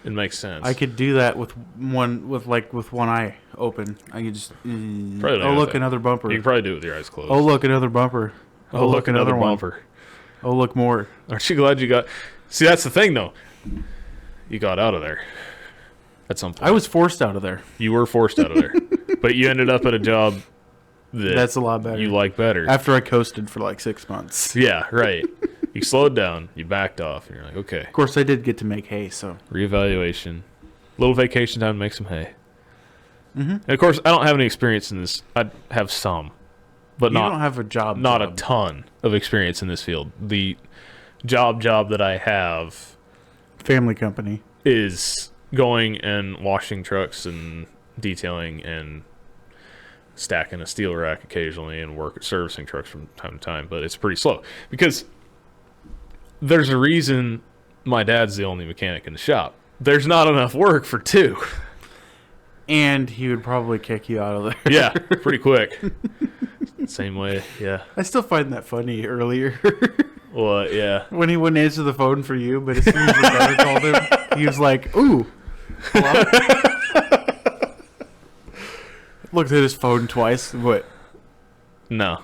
Speaker 1: It makes sense.
Speaker 2: I could do that with one eye open. I could just look, another bumper.
Speaker 1: You can probably do it with your eyes closed.
Speaker 2: Oh, look, another bumper. Oh, look, another bumper. Oh, look, more.
Speaker 1: Aren't you glad you got... See, that's the thing, though. You got out of there at some point.
Speaker 2: I was forced out of there.
Speaker 1: You were forced out of there. But you ended up at a job
Speaker 2: that's a lot better.
Speaker 1: You like better.
Speaker 2: After I coasted for like 6 months.
Speaker 1: Yeah, right. You slowed down. You backed off. And you're like, okay.
Speaker 2: Of course, I did get to make hay, so...
Speaker 1: Reevaluation. Little vacation time to make some hay.
Speaker 2: Mm-hmm.
Speaker 1: And of course, I don't have any experience in this. I have some. But
Speaker 2: you don't have a job.
Speaker 1: Not a ton of experience in this field. The job that I have...
Speaker 2: Family company.
Speaker 1: Is going and washing trucks and detailing and stacking a steel rack occasionally and servicing trucks from time to time. But it's pretty slow. Because there's a reason my dad's the only mechanic in the shop. There's not enough work for two.
Speaker 2: And he would probably kick you out of there.
Speaker 1: Yeah, pretty quick. Same way, yeah. I
Speaker 2: still find that funny earlier.
Speaker 1: What, yeah.
Speaker 2: When he wouldn't answer the phone for you, but as soon as your brother called him, he was like, ooh. Hello? Looked at his phone twice. What?
Speaker 1: No.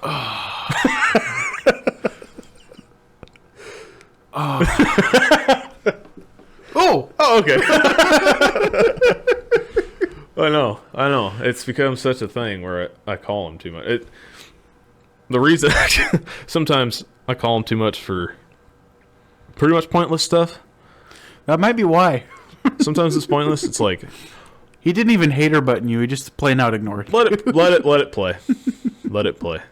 Speaker 2: Oh,
Speaker 1: okay. I know. It's become such a thing where I call him too much. The reason sometimes I call him too much for pretty much pointless stuff.
Speaker 2: That might be why.
Speaker 1: Sometimes it's pointless. It's like
Speaker 2: he didn't even hater button you. He just plain out ignored.
Speaker 1: Let it play. Let it play.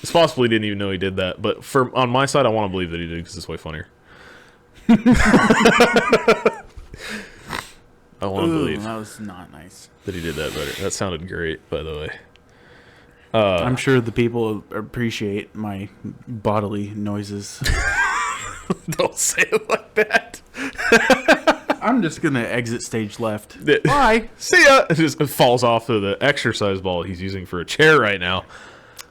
Speaker 1: It's possible he didn't even know he did that, but on my side, I want to believe that he did because it's way funnier. I want to believe
Speaker 2: that was not nice
Speaker 1: that he did that better. That sounded great, by the way.
Speaker 2: I'm sure the people appreciate my bodily noises.
Speaker 1: Don't say it like that.
Speaker 2: I'm just gonna exit stage left. Bye.
Speaker 1: See ya. It just falls off of the exercise ball he's using for a chair right now.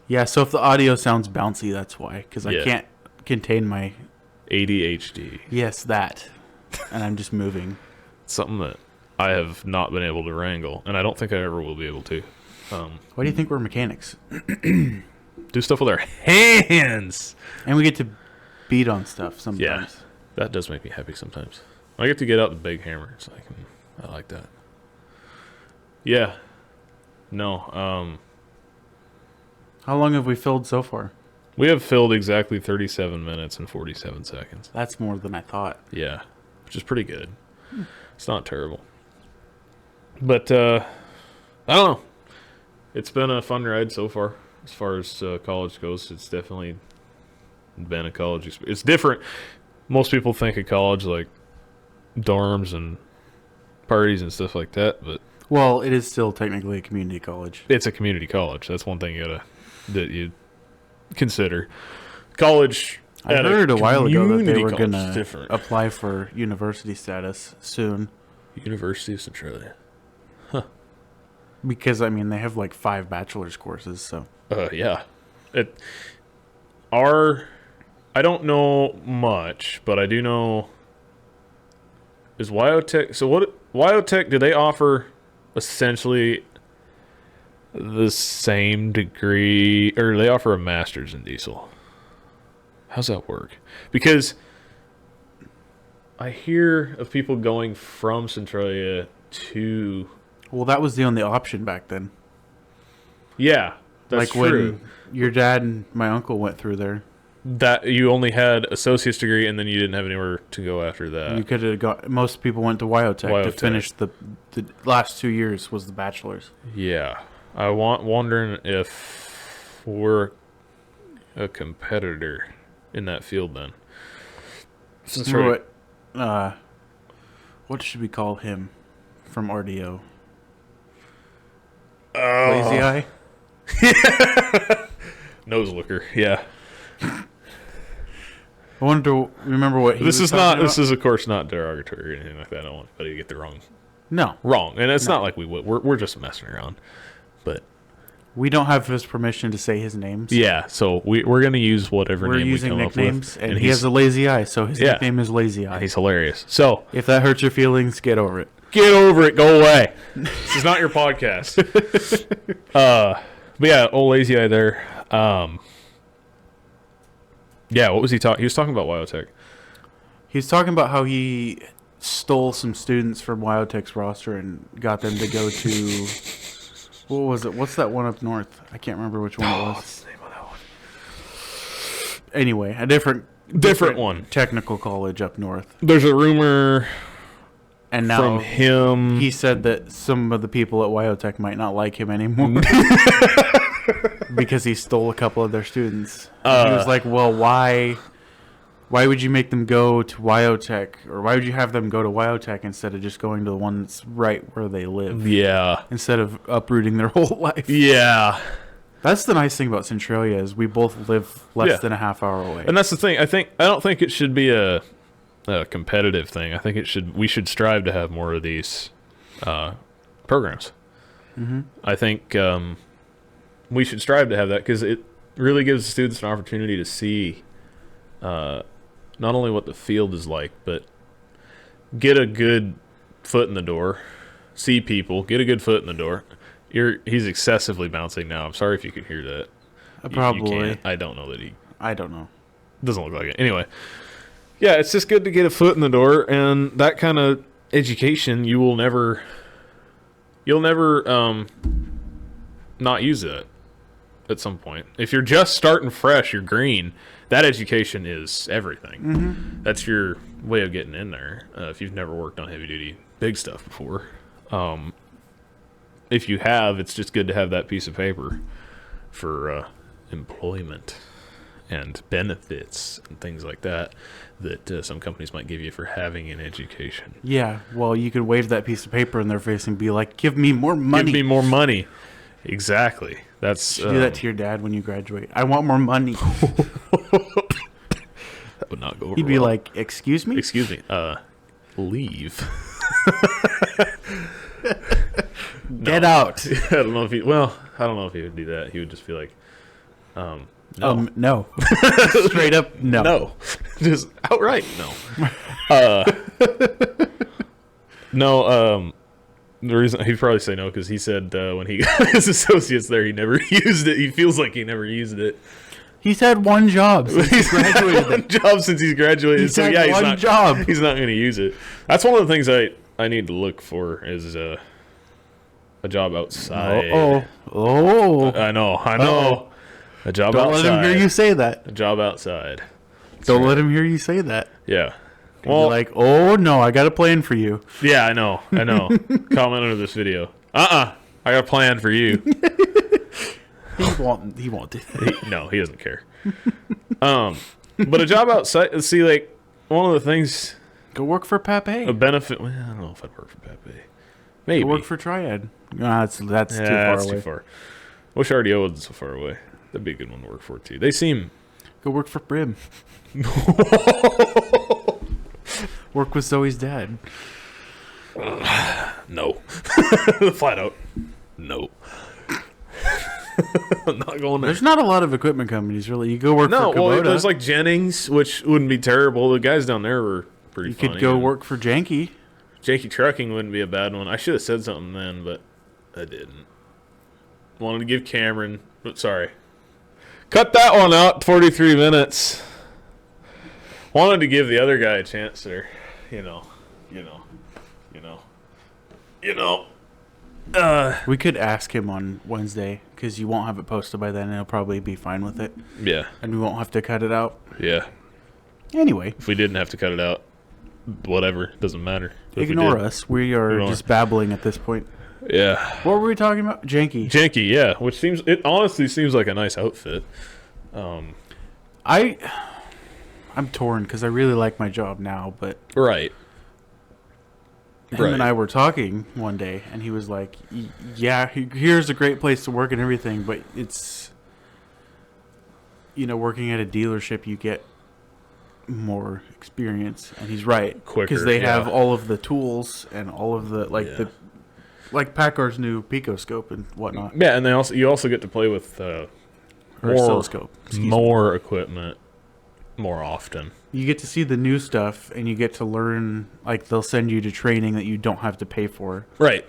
Speaker 2: Yeah, so if the audio sounds bouncy, that's why. Because I can't contain my...
Speaker 1: ADHD.
Speaker 2: Yes, that. And I'm just moving.
Speaker 1: Something that I have not been able to wrangle. And I don't think I ever will be able to.
Speaker 2: Why do you think we're mechanics?
Speaker 1: Do stuff with our hands.
Speaker 2: And we get to beat on stuff sometimes.
Speaker 1: Yeah, that does make me happy sometimes. I get to get out the big hammer. It's like, I like that. Yeah. No,
Speaker 2: How long have we filled so far?
Speaker 1: We have filled exactly 37 minutes and 47 seconds.
Speaker 2: That's more than I thought.
Speaker 1: Yeah, which is pretty good. It's not terrible. But, I don't know. It's been a fun ride so far. As far as college goes, it's definitely been a college experience. It's different. Most people think of college like dorms and parties and stuff like that, but...
Speaker 2: Well, it is still technically a community college.
Speaker 1: It's a community college. That's one thing that you consider. College.
Speaker 2: I heard a while ago that they were going to apply for university status soon.
Speaker 1: University of Centralia. Huh.
Speaker 2: Because, I mean, they have like 5 bachelor's courses, so.
Speaker 1: Yeah. I don't know much, but I do know. Is Wyotech. So Wyotech, do they offer essentially the same degree, or they offer a master's in diesel? How's that work? Because I hear of people going from Centralia to...
Speaker 2: Well, that was the only option back then.
Speaker 1: Yeah, that's
Speaker 2: true. Like
Speaker 1: when
Speaker 2: your dad and my uncle went through there.
Speaker 1: That you only had associate's degree and then you didn't have anywhere to go after that.
Speaker 2: You could have got... Most people went to Wyotech to finish the last 2 years was the bachelor's.
Speaker 1: Yeah. Wondering if we're a competitor in that field then.
Speaker 2: What should we call him from RDO?
Speaker 1: Lazy
Speaker 2: eye?
Speaker 1: Nose looker, yeah.
Speaker 2: I wanted to remember what he
Speaker 1: This
Speaker 2: was
Speaker 1: is not.
Speaker 2: about.
Speaker 1: This is, of course, not derogatory or anything like that. I don't want anybody to get the wrong.
Speaker 2: No.
Speaker 1: Wrong. And it's not like we would. We're just messing around. But
Speaker 2: We don't have his permission to say his name. So
Speaker 1: yeah, so we're going to use whatever name we come
Speaker 2: nicknames,
Speaker 1: up with.
Speaker 2: and he has a lazy eye, so his nickname is Lazy Eye.
Speaker 1: He's hilarious. So
Speaker 2: if that hurts your feelings, get over it.
Speaker 1: Get over it. Go away. This is not your podcast. But yeah, old Lazy Eye there. Yeah, what was he talking? He was talking about Wyotech.
Speaker 2: He was talking about how he stole some students from Wyotech's roster and got them to go to... What was it? What's that one up north? I can't remember which one it was.
Speaker 1: What's the name of that one?
Speaker 2: Anyway, a different
Speaker 1: one.
Speaker 2: Technical college up north.
Speaker 1: There's a rumor...
Speaker 2: And now
Speaker 1: from him,
Speaker 2: he said that some of the people at Wyotech might not like him anymore because he stole a couple of their students. He was like, "Well, why would you make them go to Wyotech, or why would you have them go to Wyotech instead of just going to the one that's right where they live?
Speaker 1: Yeah,
Speaker 2: instead of uprooting their whole life."
Speaker 1: Yeah,
Speaker 2: that's the nice thing about Centralia is we both live less than a half hour away,
Speaker 1: and that's the thing. I don't think it should be a competitive thing. I think we should strive to have more of these programs.
Speaker 2: Mm-hmm.
Speaker 1: I think we should strive to have that because it really gives students an opportunity to see not only what the field is like, but get a good foot in the door, see people, get a good foot in the door. He's excessively bouncing now. I'm sorry if you could hear that.
Speaker 2: Probably.
Speaker 1: You can't. I don't know that
Speaker 2: I don't know.
Speaker 1: Doesn't look like it. Anyway. Yeah, it's just good to get a foot in the door, and that kind of education, you'll never not use it at some point. If you're just starting fresh, you're green, that education is everything.
Speaker 2: Mm-hmm.
Speaker 1: That's your way of getting in there. If you've never worked on heavy-duty big stuff before. If you have, it's just good to have that piece of paper for employment and benefits and things like that some companies might give you for having an education.
Speaker 2: Yeah, well, you could wave that piece of paper in their face and be like, "Give me more money.
Speaker 1: Give me more money." Exactly. That's
Speaker 2: you do that to your dad when you graduate. I want more money.
Speaker 1: That would not go over
Speaker 2: He'd be
Speaker 1: well.
Speaker 2: like, "Excuse me?
Speaker 1: Excuse me. Leave."
Speaker 2: Get out.
Speaker 1: I don't know if he would do that. He would just be like, no.
Speaker 2: No. Straight up, no.
Speaker 1: No. Just outright, no. No, the reason he'd probably say no because he said when he got his associates there, he never used it. He feels like he never used it.
Speaker 2: He's had one job since he graduated.
Speaker 1: One job since he's graduated.
Speaker 2: He's not going
Speaker 1: to use it. That's one of the things I need to look for is a job outside.
Speaker 2: Oh.
Speaker 1: I know. A job outside.
Speaker 2: Don't let him hear you say that.
Speaker 1: A job outside.
Speaker 2: Don't let him hear you say that.
Speaker 1: Yeah.
Speaker 2: Well, like, oh no, I got a plan for you.
Speaker 1: Yeah, I know. Comment under this video. I got a plan for you.
Speaker 2: He won't do that.
Speaker 1: No, he doesn't care. But a job outside. See, like one of the things.
Speaker 2: Go work for Pape.
Speaker 1: A benefit. Well, I don't know if I'd work for Pape. Maybe.
Speaker 2: Go work for Triad. That's too far
Speaker 1: that's
Speaker 2: away.
Speaker 1: Too far. Wish RDO wasn't so far away. That'd be a good one to work for too. They seem.
Speaker 2: Go work for Brim. Work with Zoe's dad.
Speaker 1: No. Flat out. No. I'm not going there.
Speaker 2: There's not a lot of equipment companies, really. You go work for Kubota.
Speaker 1: Well, there's like Jennings, which wouldn't be terrible. The guys down there were pretty funny.
Speaker 2: You could go work for Janky.
Speaker 1: Janky Trucking wouldn't be a bad one. I should have said something then, but I didn't. Wanted to give Cameron... But sorry. Cut that one out, 43 minutes. Wanted to give the other guy a chance there. You know.
Speaker 2: We could ask him on Wednesday, because you won't have it posted by then, and he'll probably be fine with it.
Speaker 1: Yeah.
Speaker 2: And we won't have to cut it out.
Speaker 1: Yeah.
Speaker 2: Anyway.
Speaker 1: If we didn't have to cut it out, whatever. Doesn't matter.
Speaker 2: Ignore us. We are just babbling at this point.
Speaker 1: Yeah.
Speaker 2: What were we talking about? Janky.
Speaker 1: Janky, yeah. Which it honestly seems like a nice outfit.
Speaker 2: I'm torn because I really like my job now, but
Speaker 1: right.
Speaker 2: Him and I were talking one day, and he was like, "Yeah, here's a great place to work and everything, but it's, working at a dealership, you get more experience." And he's right,
Speaker 1: quicker
Speaker 2: because they have all of the tools and all of the like Packar's new Picoscope and whatnot.
Speaker 1: Yeah, and you also get to play with more equipment more often.
Speaker 2: You get to see the new stuff, and you get to learn. Like they'll send you to training that you don't have to pay for.
Speaker 1: Right.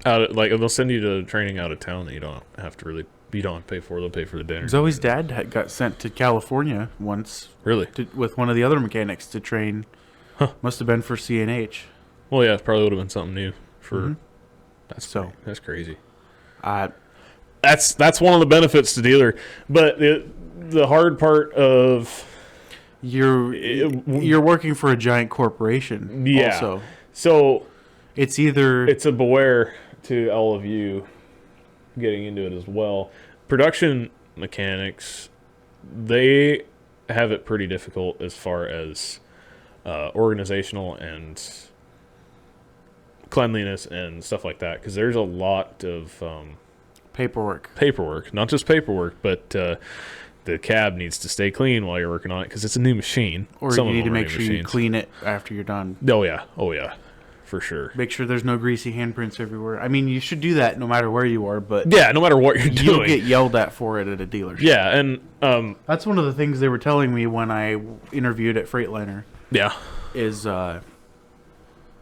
Speaker 1: They'll send you to training out of town that you don't have to pay for. They'll pay for the dinner.
Speaker 2: Zoe's dad got sent to California once.
Speaker 1: Really?
Speaker 2: With one of the other mechanics to train.
Speaker 1: Huh.
Speaker 2: Must have been for CNH.
Speaker 1: Well, yeah, it probably would have been something new for.
Speaker 2: Mm-hmm.
Speaker 1: That's crazy.
Speaker 2: That's
Speaker 1: one of the benefits to dealer, but the hard part of
Speaker 2: you're working for a giant corporation.
Speaker 1: Yeah.
Speaker 2: Also.
Speaker 1: So
Speaker 2: it's
Speaker 1: a beware to all of you getting into it as well. Production mechanics, they have it pretty difficult as far as organizational and cleanliness and stuff like that, because there's a lot of paperwork, not just paperwork, but the cab needs to stay clean while you're working on it because it's a new machine.
Speaker 2: Or you need to make sure you clean it after you're done.
Speaker 1: Oh yeah, for sure.
Speaker 2: Make sure there's no greasy handprints everywhere. I mean, you should do that no matter where you are, but
Speaker 1: yeah, no matter what you're doing,
Speaker 2: you'll get yelled at for it at a dealership.
Speaker 1: Yeah, and
Speaker 2: that's one of the things they were telling me when I interviewed at Freightliner.
Speaker 1: Yeah,
Speaker 2: is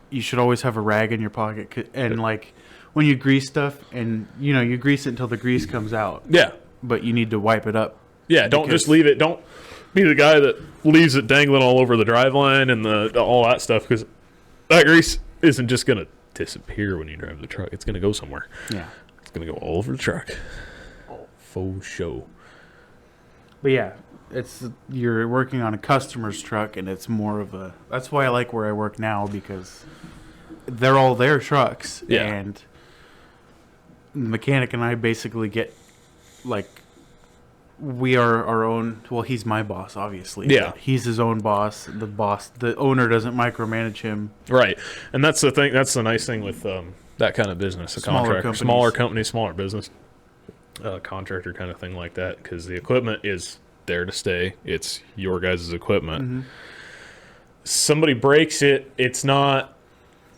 Speaker 2: you should always have a rag in your pocket, and like when you grease stuff, and you grease it until the grease comes out.
Speaker 1: Yeah,
Speaker 2: but you need to wipe it up.
Speaker 1: Yeah, don't just leave it. Don't be the guy that leaves it dangling all over the driveline and all that stuff, because that grease isn't just going to disappear when you drive the truck. It's going to go somewhere.
Speaker 2: Yeah.
Speaker 1: It's going to go all over the truck. Faux show.
Speaker 2: But yeah, you're working on a customer's truck, and it's more of a... That's why I like where I work now, because they're all their trucks.
Speaker 1: Yeah.
Speaker 2: And the mechanic and I basically get, like... We are our own. Well, he's my boss, obviously.
Speaker 1: Yeah,
Speaker 2: he's his own boss. The owner doesn't micromanage him.
Speaker 1: Right, and that's the thing. That's the nice thing with that kind of business, smaller company, smaller business, contractor kind of thing like that. Because the equipment is there to stay. It's your guys' equipment. Mm-hmm. Somebody breaks it. It's not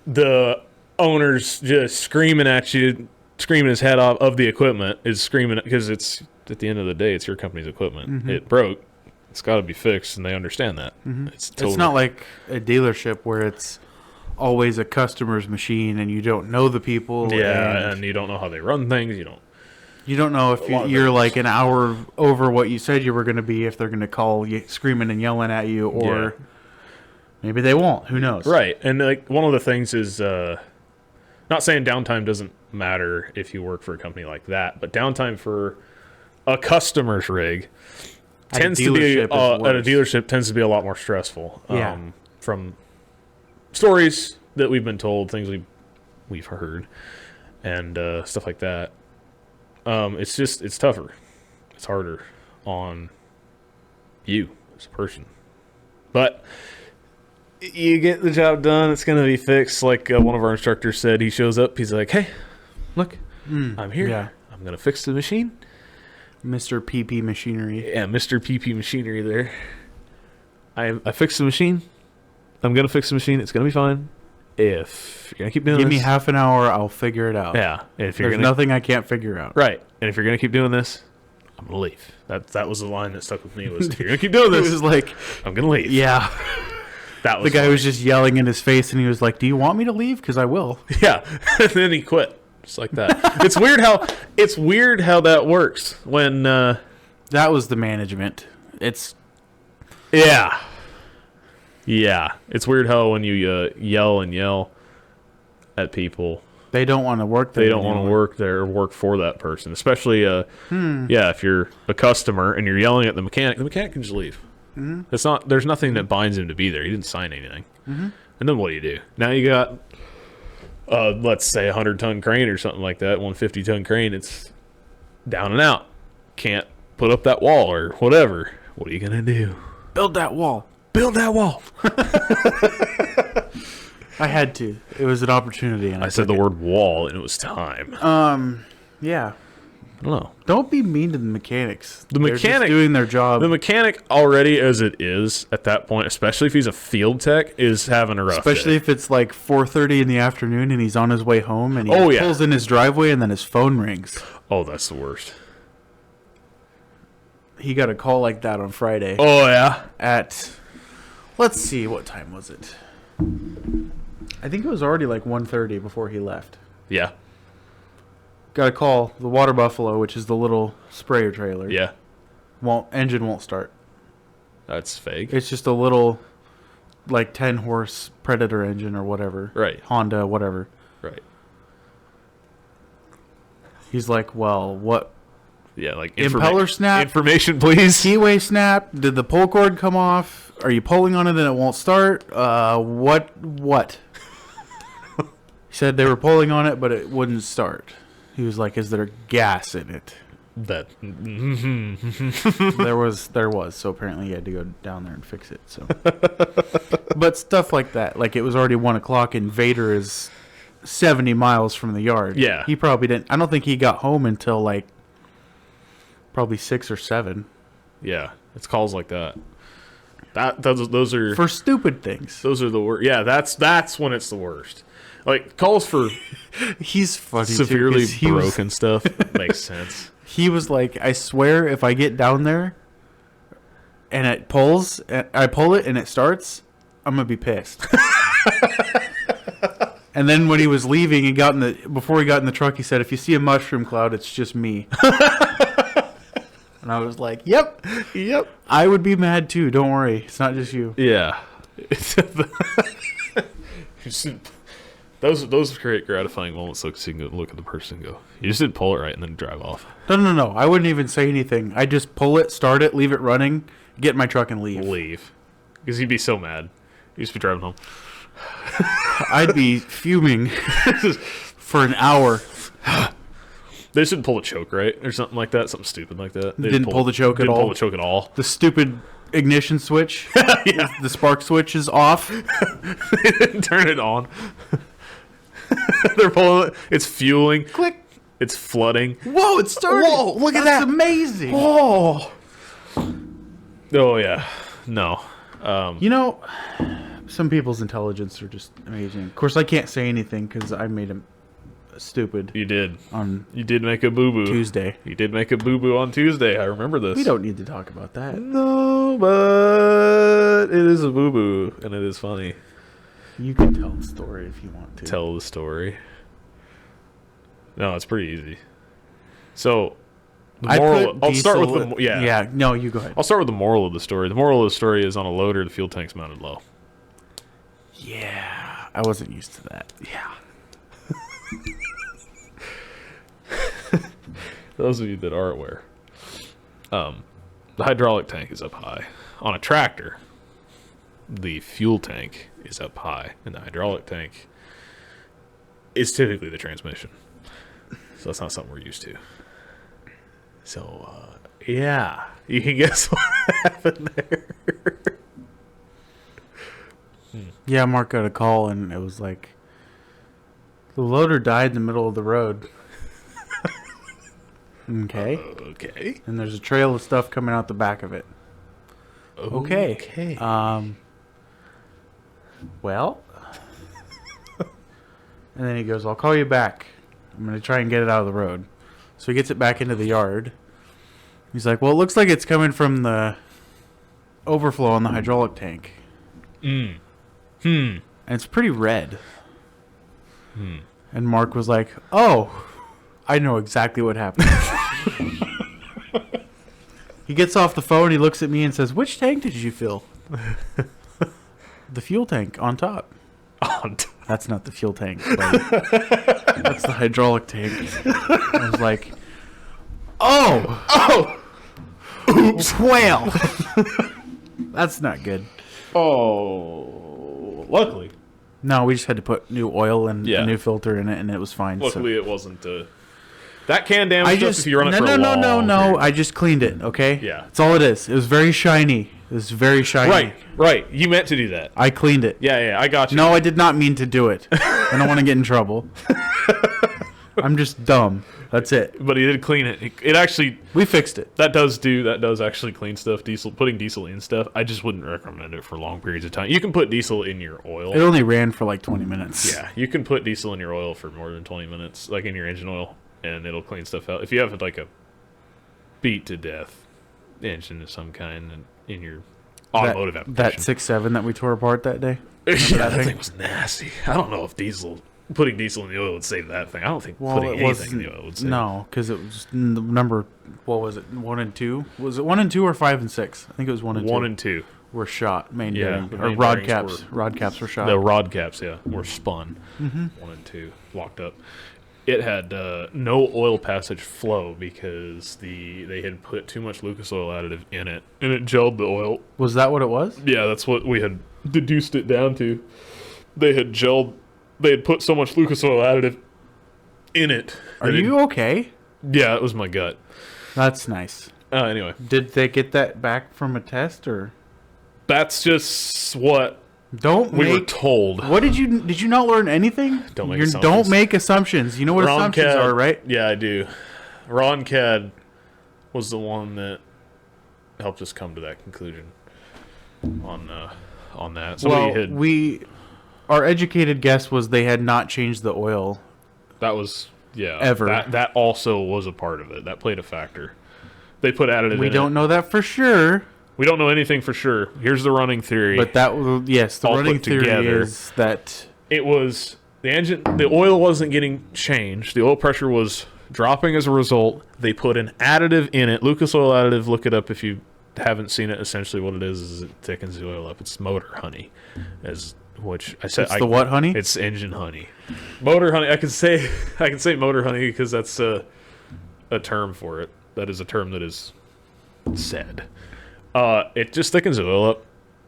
Speaker 1: the owner's just screaming at you, screaming his head off of the equipment. Is screaming because it's. At the end of the day, it's your company's equipment. Mm-hmm. It broke. It's got to be fixed, and they understand that.
Speaker 2: Mm-hmm. It's not like a dealership where it's always a customer's machine, and you don't know the people.
Speaker 1: Yeah, and you don't know how they run things.
Speaker 2: You don't know if you're like an hour over what you said you were going to be, if they're going to call you screaming and yelling at you, or maybe they won't. Who knows?
Speaker 1: Right, and like one of the things is not saying downtime doesn't matter if you work for a company like that, but downtime for a customer's rig tends to be at a dealership tends to be a lot more stressful. From stories that we've been told, things we've heard, and stuff like that. It's tougher. It's harder on you as a person, but you get the job done. It's gonna be fixed. Like one of our instructors said, he shows up. He's like, "Hey, look, I'm here. Yeah. I'm gonna fix the machine."
Speaker 2: Mr. PP Machinery.
Speaker 1: Yeah, Mr. PP Machinery there. I fixed the machine. I'm going to fix the machine. It's going to be fine. If you're going to keep doing
Speaker 2: Give me half an hour, I'll figure it out.
Speaker 1: Yeah. If
Speaker 2: There's nothing I can't figure out.
Speaker 1: Right. And if you're going to keep doing this, I'm going to leave. That was the line that stuck with me was, if you're going to keep doing this,
Speaker 2: it was like,
Speaker 1: I'm going to leave.
Speaker 2: Yeah.
Speaker 1: That was
Speaker 2: the guy was just yelling in his face, and he was like, do you want me to leave? Because I will.
Speaker 1: Yeah. And then he quit. Just like that. It's weird how that works when
Speaker 2: that was the management. It's
Speaker 1: yeah. It's weird how when you yell at people,
Speaker 2: they don't want to work there.
Speaker 1: They don't want to work there or work for that person, especially if you're a customer and you're yelling at the mechanic can just leave. Mm-hmm. There's nothing that binds him to be there. He didn't sign anything. Mm-hmm. And then what do? Now you got let's say 100-ton crane or something like that, 150-ton crane, it's down and out. Can't put up that wall or whatever. What are you going to do?
Speaker 2: Build that wall.
Speaker 1: Build that wall.
Speaker 2: I had to. It was an opportunity. And
Speaker 1: I said the word wall, and it was time.
Speaker 2: Yeah.
Speaker 1: I don't know.
Speaker 2: Don't be mean to the mechanics.
Speaker 1: The mechanic
Speaker 2: They're just doing their job.
Speaker 1: The mechanic already, as it is at that point, especially if he's a field tech, is having a rough
Speaker 2: Especially
Speaker 1: day.
Speaker 2: if it's like 4:30 in the afternoon and he's on his way home and he pulls in his driveway and then his phone rings.
Speaker 1: Oh, that's the worst.
Speaker 2: He got a call like that on Friday.
Speaker 1: Oh, yeah?
Speaker 2: Let's see, what time was it? I think it was already like 1:30 before he left.
Speaker 1: Yeah.
Speaker 2: Got a call, the Water Buffalo, which is the little sprayer trailer.
Speaker 1: Yeah.
Speaker 2: Engine won't start.
Speaker 1: That's fake.
Speaker 2: It's just a little, like 10-horse Predator engine or whatever.
Speaker 1: Right.
Speaker 2: Honda, whatever.
Speaker 1: Right.
Speaker 2: He's like, well, what?
Speaker 1: Yeah, like
Speaker 2: impeller snap?
Speaker 1: Information, please.
Speaker 2: Keyway snap? Did the pull cord come off? Are you pulling on it and it won't start? What? He said they were pulling on it, but it wouldn't start. He was like, is there gas in it?
Speaker 1: That
Speaker 2: there was. So apparently he had to go down there and fix it. So, but stuff like that, like it was already 1 o'clock and Vader is 70 miles from the yard.
Speaker 1: Yeah,
Speaker 2: he probably didn't. I don't think he got home until like probably 6 or 7.
Speaker 1: Yeah, it's calls like that. Those are
Speaker 2: for stupid things.
Speaker 1: Those are the worst. Yeah, that's when it's the worst. Like calls for
Speaker 2: he's funny
Speaker 1: severely broken stuff makes sense.
Speaker 2: He was like, I swear if I get down there and it pulls, I pull it and it starts, I'm gonna be pissed. And then when he was leaving, before he got in the truck, he said, if you see a mushroom cloud, it's just me. And I was like, yep. I would be mad too. Don't worry. It's not just you.
Speaker 1: Yeah. Those create gratifying moments so you can look at the person and go, you just didn't pull it right and then drive off.
Speaker 2: No. I wouldn't even say anything. I just pull it, start it, leave it running, get in my truck and leave.
Speaker 1: Because he'd be so mad. He'd just be driving home.
Speaker 2: I'd be fuming for an hour.
Speaker 1: They just didn't pull the choke right or something like that. Something stupid like that.
Speaker 2: They didn't pull the choke at all.
Speaker 1: Didn't pull the choke at all.
Speaker 2: The stupid ignition switch.
Speaker 1: Yeah.
Speaker 2: The spark switch is off.
Speaker 1: They didn't turn it on. They're pulling it. It's fueling.
Speaker 2: Click.
Speaker 1: It's flooding.
Speaker 2: Whoa, it started.
Speaker 1: Whoa, look at that.
Speaker 2: That's amazing.
Speaker 1: Oh. Oh, yeah. No.
Speaker 2: Some people's intelligence are just amazing. Of course, I can't say anything because I made him stupid.
Speaker 1: You did.
Speaker 2: You
Speaker 1: did make a boo-boo.
Speaker 2: Tuesday.
Speaker 1: You did make a boo-boo on Tuesday. I remember this.
Speaker 2: We don't need to talk about that.
Speaker 1: No, but it is a boo-boo, and it is funny.
Speaker 2: You can tell the story if you want to.
Speaker 1: Tell the story. No, it's pretty easy. So, the moral. I'll start with the. Yeah.
Speaker 2: Yeah. No, you go ahead.
Speaker 1: I'll start with the moral of the story. The moral of the story is on a loader, the fuel tank's mounted low.
Speaker 2: Yeah, I wasn't used to that.
Speaker 1: Yeah. Those of you that are aware, the hydraulic tank is up high. On a tractor, the fuel tank is up high, and the hydraulic tank is typically the transmission. So that's not something we're used to. So, yeah, you can guess what happened there.
Speaker 2: Yeah, Mark got a call, and it was like, the loader died in the middle of the road. Okay.
Speaker 1: Okay.
Speaker 2: And there's a trail of stuff coming out the back of it. Okay. Well. And then he goes, I'll call you back. I'm going to try and get it out of the road. So he gets it back into the yard. He's like, well, it looks like it's coming from the overflow on the hydraulic tank. And it's pretty red. And Mark was like, oh, I know exactly what happened. He gets off the phone, he looks at me and says, which tank did you fill? The fuel tank on top. That's not the fuel tank. That's the hydraulic tank. I was like, oh! Oops. Well. That's not good.
Speaker 1: Oh, luckily.
Speaker 2: No, we just had to put new oil and a new filter in it, and it was fine.
Speaker 1: Luckily, it wasn't. That can damage stuff if you run it for a
Speaker 2: No. I just cleaned it, okay?
Speaker 1: Yeah.
Speaker 2: That's all it is. It was very shiny. It was very shiny.
Speaker 1: Right. You meant to do that.
Speaker 2: I cleaned it.
Speaker 1: Yeah, I got you.
Speaker 2: No, I did not mean to do it. I don't want to get in trouble. I'm just dumb. That's it.
Speaker 1: But he did clean it. It actually...
Speaker 2: We fixed it.
Speaker 1: That does actually clean stuff. Putting diesel in stuff. I just wouldn't recommend it for long periods of time. You can put diesel in your oil.
Speaker 2: It only ran for like 20 minutes.
Speaker 1: Yeah, you can put diesel in your oil for more than 20 minutes, like in your engine oil, and it'll clean stuff out. If you have like a beat to death engine of some kind in your automotive application.
Speaker 2: That 6.7 that we tore apart that day?
Speaker 1: Yeah, that thing was nasty. I don't know if putting diesel in the oil would save that thing. I don't think putting anything in the oil would save it.
Speaker 2: No, because it was the number, what was it, 1 and 2? Was it 1 and 2 or 5 and 6? I think it was 1 and 2.
Speaker 1: 1 and 2.
Speaker 2: Were shot. Main bearing.
Speaker 1: Or
Speaker 2: rod caps. Rod caps were shot.
Speaker 1: The rod caps, were spun. 1 and 2, locked up. It had no oil passage flow because they had put too much Lucas oil additive in it, and it gelled the oil.
Speaker 2: Was that what it was?
Speaker 1: Yeah, that's what we had deduced it down to. They had put so much Lucas oil additive in it.
Speaker 2: Are you okay?
Speaker 1: Yeah, it was my gut.
Speaker 2: That's nice.
Speaker 1: Anyway.
Speaker 2: Did they get that back from a test, or?
Speaker 1: That's just what we were told.
Speaker 2: What did you not learn anything?
Speaker 1: Don't make assumptions.
Speaker 2: Don't make assumptions. You know what assumptions are, right?
Speaker 1: Yeah, I do. Ron Cad was the one that helped us come to that conclusion on that.
Speaker 2: Our educated guess was they had not changed the oil.
Speaker 1: That was
Speaker 2: ever.
Speaker 1: That also was a part of it. That played a factor. They put additive in it.
Speaker 2: We don't know that for sure.
Speaker 1: We don't know anything for sure. Here's the running theory.
Speaker 2: But the running theory is that
Speaker 1: it was the engine. The oil wasn't getting changed. The oil pressure was dropping as a result. They put an additive in it. Lucas oil additive. Look it up if you haven't seen it. Essentially, what it is it thickens the oil up. It's motor honey, which I said.
Speaker 2: It's the what honey?
Speaker 1: It's engine honey. Motor honey. I can say motor honey because that's a term for it. That is a term that is said. It just thickens the oil up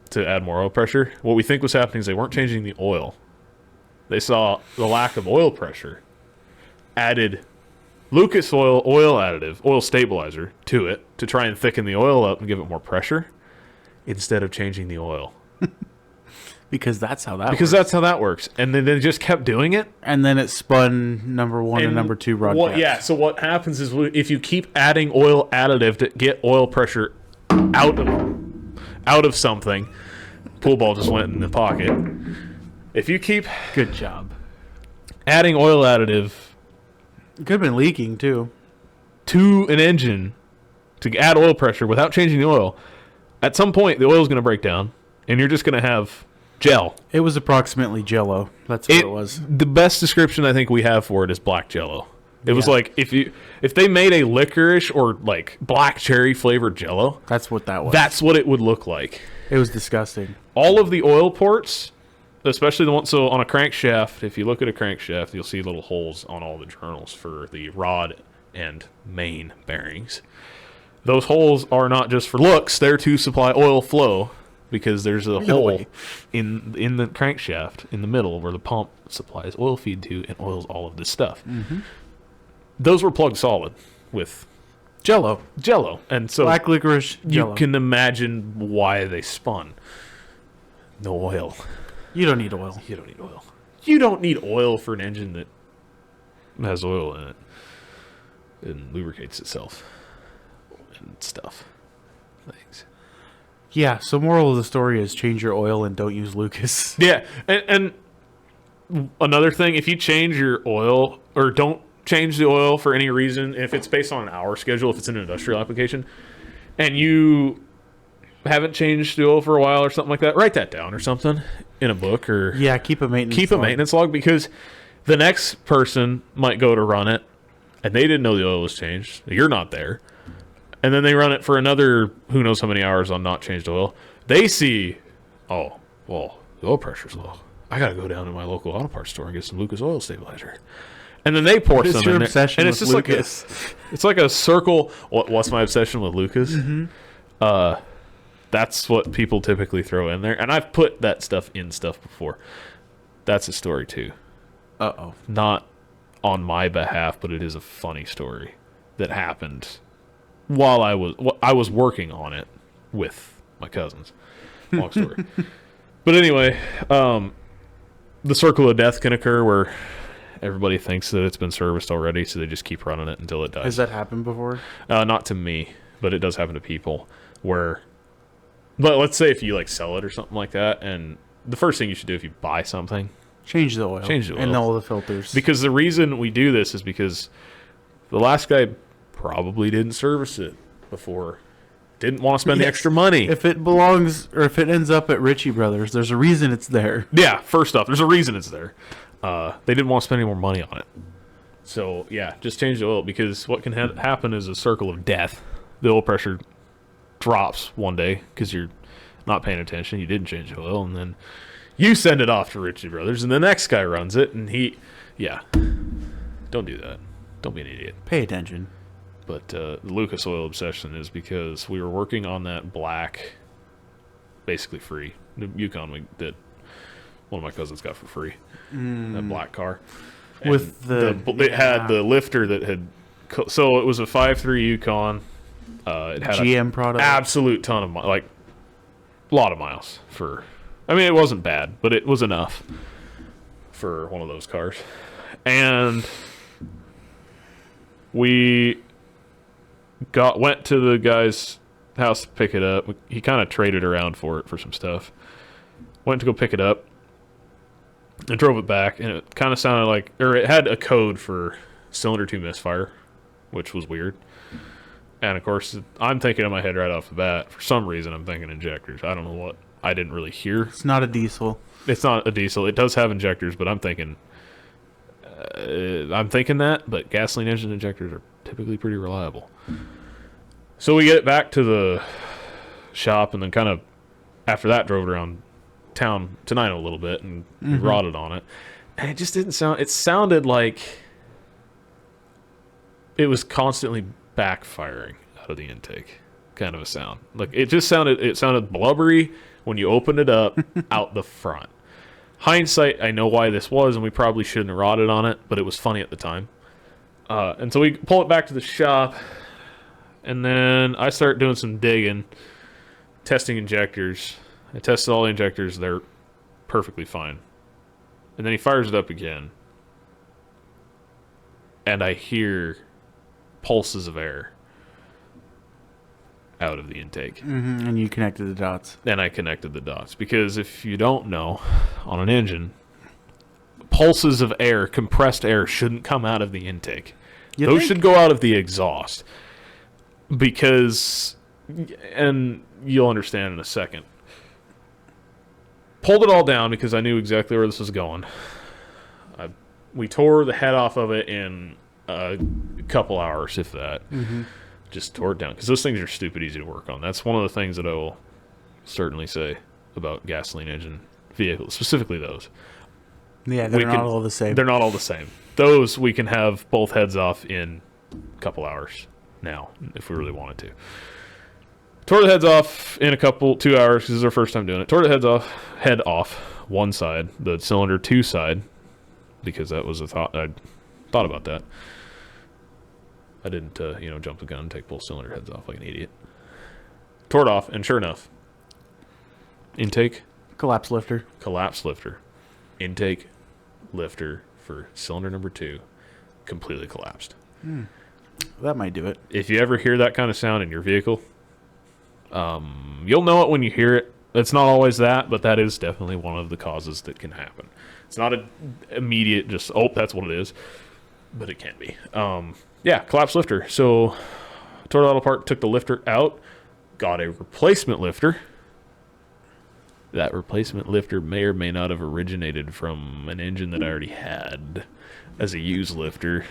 Speaker 1: to add more oil pressure. What we think was happening is they weren't changing the oil. They saw the lack of oil pressure, added Lucas oil additive, oil stabilizer to it to try and thicken the oil up and give it more pressure instead of changing the oil.
Speaker 2: Because that's how that
Speaker 1: works. And then they just kept doing it.
Speaker 2: And then it spun number 1 and number 2 rod caps.
Speaker 1: Yeah, so what happens is if you keep adding oil additive to get oil pressure out of something, pool ball just went in the pocket. If you keep
Speaker 2: good job
Speaker 1: adding oil additive,
Speaker 2: it could have been leaking too,
Speaker 1: to an engine to add oil pressure without changing the oil, at some point the oil is going to break down and you're just going to have gel.
Speaker 2: It was approximately Jello. That's what it was.
Speaker 1: The best description I think we have for it is black Jello. It was like if they made a licorice or like black cherry flavored Jello.
Speaker 2: That's what that was.
Speaker 1: That's what it would look like.
Speaker 2: It was disgusting.
Speaker 1: All of the oil ports, especially the one. So on a crankshaft, if you look at a crankshaft, you'll see little holes on all the journals for the rod and main bearings. Those holes are not just for looks; they're to supply oil flow because there's a hole in the crankshaft in the middle where the pump supplies oil feed to and oils all of this stuff.
Speaker 2: Mm-hmm.
Speaker 1: Those were plugged solid with Jello, and so
Speaker 2: black licorice Jello.
Speaker 1: You can imagine why they spun. No oil.
Speaker 2: You don't need oil.
Speaker 1: You don't need oil for an engine that has oil in it and lubricates itself and stuff. Things.
Speaker 2: Yeah. So moral of the story is change your oil and don't use Lucas.
Speaker 1: Yeah, and another thing, if you change your oil or don't change the oil for any reason, if it's based on an hour schedule, if it's an industrial application, and you haven't changed the oil for a while or something like that, write that down or something in a book or
Speaker 2: keep a maintenance
Speaker 1: log because the next person might go to run it and they didn't know the oil was changed. You're not there, and then they run it for another who knows how many hours on not changed oil. They see, oh well, the oil pressure's low. I gotta go down to my local auto parts store and get some Lucas oil stabilizer. And then they pour some in there, and it's just Lucas? It's like a circle. What's my obsession with Lucas?
Speaker 2: Mm-hmm.
Speaker 1: That's what people typically throw in there, and I've put that stuff in stuff before. That's a story too. Not on my behalf, but it is a funny story that happened while I was working on it with my cousins. Long story. But anyway, the circle of death can occur where Everybody thinks that it's been serviced already, so they just keep running it until it dies.
Speaker 2: Has that happened before?
Speaker 1: Not to me, but it does happen to people where... But let's say if you like sell it or something like that, and the first thing you should do if you buy something...
Speaker 2: Change the oil. And all the filters.
Speaker 1: Because the reason we do this is because the last guy probably didn't service it before. Didn't want to spend the extra money.
Speaker 2: If it belongs, or if it ends up at Ritchie Brothers, there's a reason it's there.
Speaker 1: Yeah, first off, there's a reason it's there. They didn't want to spend any more money on it. So, yeah, just change the oil, because what can happen is a circle of death. The oil pressure drops one day because you're not paying attention. You didn't change the oil, and then you send it off to Ritchie Brothers, and the next guy runs it, and yeah. Don't do that. Don't be an idiot.
Speaker 2: Pay attention.
Speaker 1: But the Lucas Oil obsession is because we were working on that black, basically free, the Yukon that one of my cousins got for free, that black car. And
Speaker 2: with
Speaker 1: it had the lifter that had, so it was a 5.3 Yukon. It had
Speaker 2: GM product.
Speaker 1: Absolute ton of like a lot of miles for. I mean, it wasn't bad, but it was enough for one of those cars, and we went to the guy's house to pick it up. He kind of traded around for it for some stuff. Went to go pick it up and drove it back, and it kind of sounded like, or it had a code for cylinder 2 misfire, which was weird. And of course, I'm thinking in my head right off the bat, for some reason, I'm thinking injectors. I don't know what. I didn't really hear.
Speaker 2: It's not a diesel.
Speaker 1: It's not a diesel. It does have injectors, but I'm thinking that, but gasoline engine injectors are typically pretty reliable. So we get it back to the shop, and then kind of after that drove it around town tonight a little bit and rotted on it. And it just didn't sound, it sounded like it was constantly backfiring out of the intake, kind of a sound. Like it sounded blubbery when you opened it up out the front. Hindsight, I know why this was, and we probably shouldn't have rotted on it, but it was funny at the time. And so we pull it back to the shop, and then I start doing some digging, testing injectors. I tested all the injectors. They're perfectly fine. And then he fires it up again, and I hear pulses of air out of the intake.
Speaker 2: And you connected the dots.
Speaker 1: And I connected the dots. Because if you don't know, on an engine, pulses of air, compressed air, shouldn't come out of the intake. Those should go out of the exhaust. Because, and you'll understand in a second, pulled it all down because I knew exactly where this was going. We tore the head off of it in a couple hours, if that. Just tore it down, because those things are stupid easy to work on. That's one of the things that I will certainly say about gasoline engine vehicles, specifically those.
Speaker 2: Yeah, they're not all the same.
Speaker 1: They're not all the same. Those we can have both heads off in a couple hours now, if we really wanted to. Tore the heads off in 2 hours. This is our first time doing it. Tore the head off one side, the cylinder 2 side, because that was a thought. I thought about that. I didn't, jump the gun and take both cylinder heads off like an idiot. Tore it off, and sure enough, intake.
Speaker 2: Collapse lifter.
Speaker 1: Intake, lifter for cylinder number 2, completely collapsed.
Speaker 2: That might do it.
Speaker 1: If you ever hear that kind of sound in your vehicle, you'll know it when you hear it. It's not always that, but that is definitely one of the causes that can happen. It's not an immediate just, that's what it is, but it can be. Yeah, collapsed lifter. So, tore it all apart, took the lifter out, got a replacement lifter. That replacement lifter may or may not have originated from an engine that I already had as a used lifter.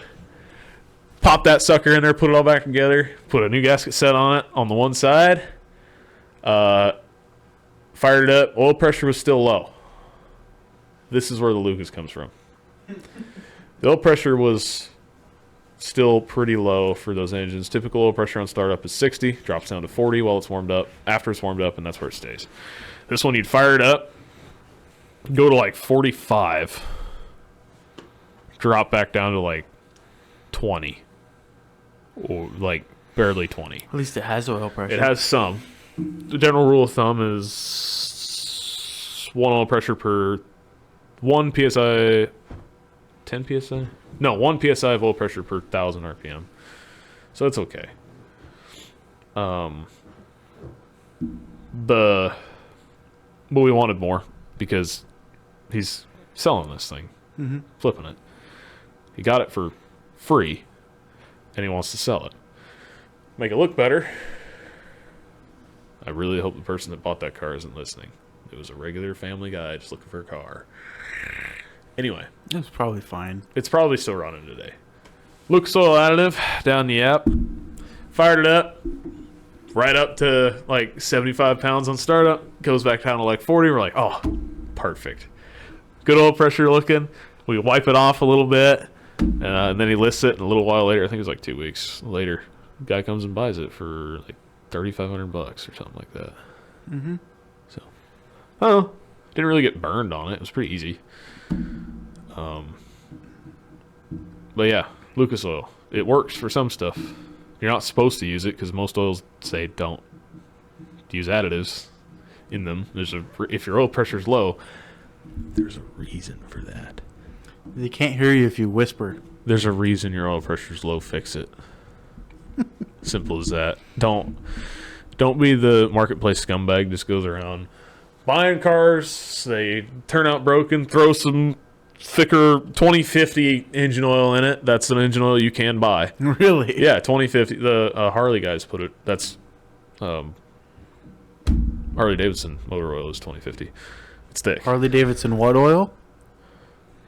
Speaker 1: Pop that sucker in there, put it all back together, put a new gasket set on it on the one side. Fired it up. Oil pressure was still low. This is where the Lucas comes from. The oil pressure was still pretty low for those engines. Typical oil pressure on startup is 60, drops down to 40 while it's warmed up, after it's warmed up, and that's where it stays. This one, you'd fire it up, go to like 45, drop back down to like 20, or like barely 20.
Speaker 2: At least it has oil pressure.
Speaker 1: It has some. The general rule of thumb is 1 oil pressure per 1 psi 10 psi? No, 1 psi of oil pressure per 1,000 RPM. So it's okay. But we wanted more because he's selling this thing, flipping it. He got it for free, and he wants to sell it. Make it look better. I really hope the person that bought that car isn't listening. It was a regular family guy just looking for a car. Anyway.
Speaker 2: It's probably fine.
Speaker 1: It's probably still running today. Lucas Oil Additive, down the app. Fired it up. Right up to like 75 pounds on startup. Goes back down to like 40. We're like, oh, perfect. Good oil pressure looking. We wipe it off a little bit. And then he lists it. And a little while later, I think it was like 2 weeks later, guy comes and buys it for like $3,500 or something like that. So, I don't know. Didn't really get burned on it. It was pretty easy. But yeah, Lucas Oil. It works for some stuff. You're not supposed to use it because most oils say don't use additives in them. If your oil pressure is low, there's a reason for that.
Speaker 2: They can't hear you if you whisper.
Speaker 1: There's a reason your oil pressure is low. Fix it. Simple as that. Don't be the marketplace scumbag. Just goes around buying cars. They turn out broken. Throw some thicker 2050 engine oil in it. That's an engine oil you can buy.
Speaker 2: Really?
Speaker 1: Yeah, 2050. The Harley guys put it. That's Harley Davidson motor oil is 2050. It's thick.
Speaker 2: Harley Davidson what oil?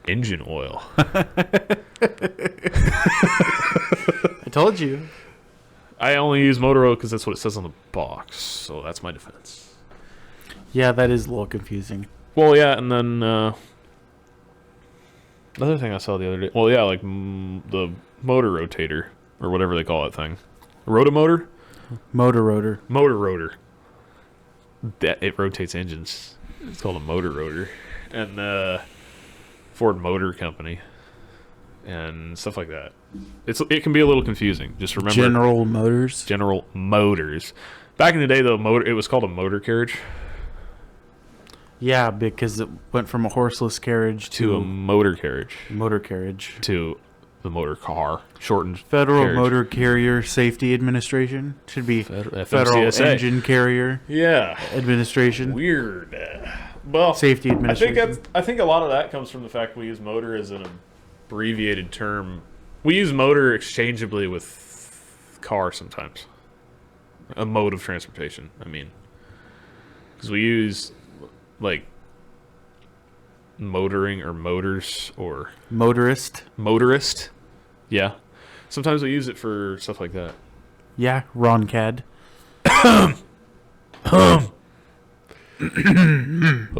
Speaker 1: Engine oil.
Speaker 2: I told you.
Speaker 1: I only use motor oil because that's what it says on the box. So that's my defense.
Speaker 2: Yeah, that is a little confusing.
Speaker 1: Well, yeah, and then another thing I saw the other day. Well, yeah, like the motor rotator or whatever they call that thing. Rotomotor?
Speaker 2: Motor rotor.
Speaker 1: Motor rotor. That it rotates engines. It's called a motor rotor. And Ford Motor Company and stuff like that. It can be a little confusing. Just remember
Speaker 2: General Motors.
Speaker 1: General Motors. Back in the day, though, it was called a motor carriage.
Speaker 2: Yeah, because it went from a horseless carriage
Speaker 1: to a motor carriage.
Speaker 2: Motor carriage.
Speaker 1: To the motor car. Shortened
Speaker 2: Federal
Speaker 1: carriage.
Speaker 2: Motor Carrier Safety Administration. Should be Federal
Speaker 1: FMCSA.
Speaker 2: Engine Carrier Administration.
Speaker 1: Weird. Well,
Speaker 2: Safety Administration.
Speaker 1: I think a lot of that comes from the fact we use motor as an abbreviated term. We use motor exchangeably with car sometimes. A mode of transportation, I mean. Because we use, like, motoring or motors or...
Speaker 2: Motorist.
Speaker 1: Yeah. Sometimes we use it for stuff like that.
Speaker 2: Yeah, Ron Cad.
Speaker 1: Hope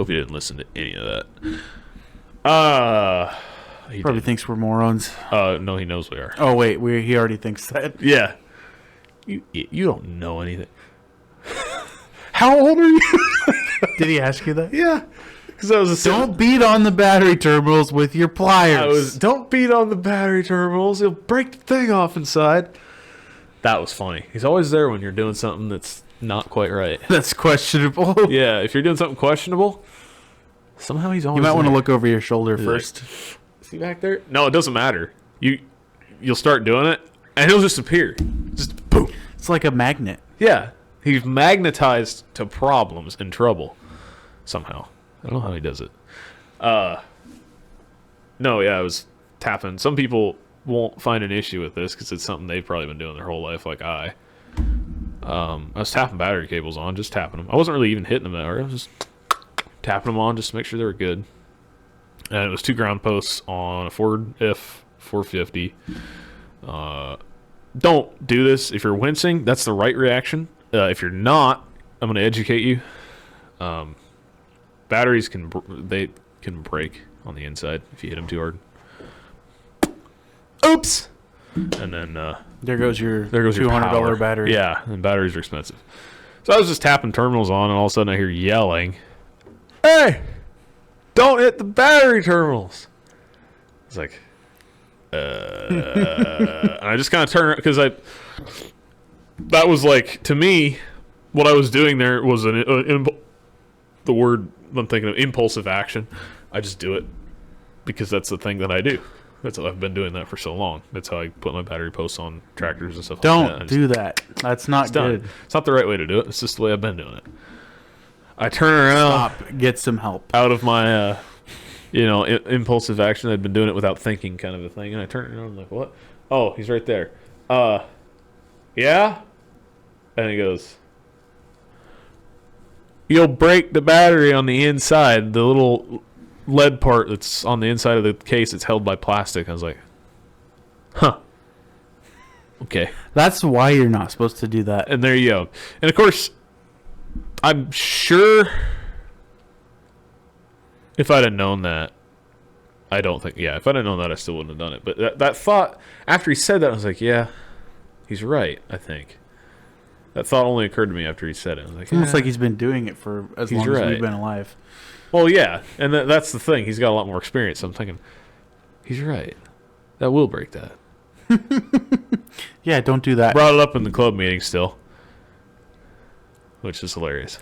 Speaker 1: you didn't listen to any of that.
Speaker 2: He probably thinks we're morons.
Speaker 1: No, he knows we are.
Speaker 2: Oh wait, he already thinks that.
Speaker 1: Yeah. You don't know anything. How old are you?
Speaker 2: Did he ask you that?
Speaker 1: Yeah. Because I was
Speaker 2: don't beat on the battery terminals with your pliers.
Speaker 1: Don't beat on the battery terminals. You'll break the thing off inside. That was funny. He's always there when you're doing something that's not quite right.
Speaker 2: That's questionable.
Speaker 1: Yeah, if you're doing something questionable, somehow he's always
Speaker 2: You might
Speaker 1: there.
Speaker 2: want to look over your shoulder first.
Speaker 1: Like, is he back there? No, it doesn't matter. You'll start doing it, and he'll just appear. Just boom.
Speaker 2: It's like a magnet.
Speaker 1: Yeah. He's magnetized to problems and trouble somehow. I don't know how he does it. No, yeah, I was tapping. Some people won't find an issue with this because it's something they've probably been doing their whole life, like I was tapping battery cables on, just tapping them. I wasn't really even hitting them that hard. I was just tapping them on just to make sure they were good. And it was 2 ground posts on a Ford F450. Don't do this. If you're wincing, that's the right reaction. If you're not, I'm going to educate you. Batteries can break on the inside if you hit them too hard. Oops. And then
Speaker 2: there goes your
Speaker 1: $200
Speaker 2: battery.
Speaker 1: Yeah, and batteries are expensive. So I was just tapping terminals on, and all of a sudden I hear yelling, "Hey, don't hit the battery terminals!" It's like, and I just kind of turned because that was like, to me, what I was doing there was the word I'm thinking of, impulsive action. I just do it because that's the thing that I do. That's how I've been doing that for so long. That's how I put my battery posts on tractors and stuff
Speaker 2: Don't
Speaker 1: like that.
Speaker 2: do that. That's not good.
Speaker 1: Done. It's not the right way to do it. It's just the way I've been doing it. I turn around.
Speaker 2: Stop. Get some help.
Speaker 1: Out of my, impulsive action. I'd been doing it without thinking kind of a thing. And I turn around and I'm like, what? Oh, he's right there. Yeah? And he goes, you'll break the battery on the inside. The little lead part that's on the inside of the case, it's held by plastic. I was like, huh. Okay.
Speaker 2: That's why you're not supposed to do that.
Speaker 1: And there you go. And of course, I'm sure if I'd have known that, if I'd have known that, I still wouldn't have done it. But that thought, after he said that, I was like, yeah, he's right, I think. That thought only occurred to me after he said it. I was like,
Speaker 2: it's almost like he's been doing it for as long as we've been alive.
Speaker 1: Well, yeah, and that's the thing. He's got a lot more experience. So I'm thinking, he's right. That will break that.
Speaker 2: Yeah, don't do that.
Speaker 1: Brought it up in the club meeting still, which is hilarious.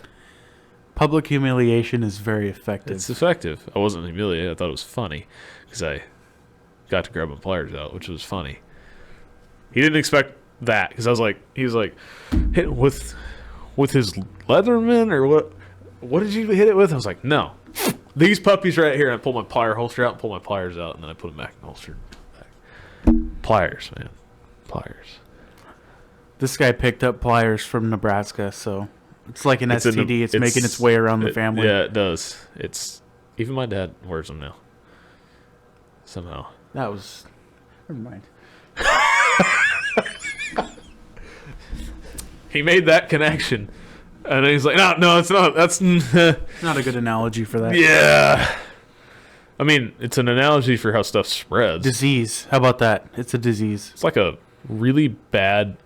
Speaker 2: Public humiliation is very effective.
Speaker 1: It's effective. I wasn't humiliated. I thought it was funny because I got to grab my pliers out, which was funny. He didn't expect that because he was like, hit it with his Leatherman or what? What did you hit it with? I was like, no, these puppies right here. And I pulled my plier holster out and pulled my pliers out, and then I put them back in the holster. Pliers, man, pliers.
Speaker 2: This guy picked up pliers from Nebraska, so it's like an STD. It's making its way around the family.
Speaker 1: Yeah, it does. It's even my dad wears them now. Somehow.
Speaker 2: Never mind.
Speaker 1: He made that connection, and then he's like, "No, it's not. That's
Speaker 2: not a good analogy for that."
Speaker 1: Yeah. I mean, it's an analogy for how stuff spreads.
Speaker 2: Disease. How about that? It's a disease.
Speaker 1: It's like a really bad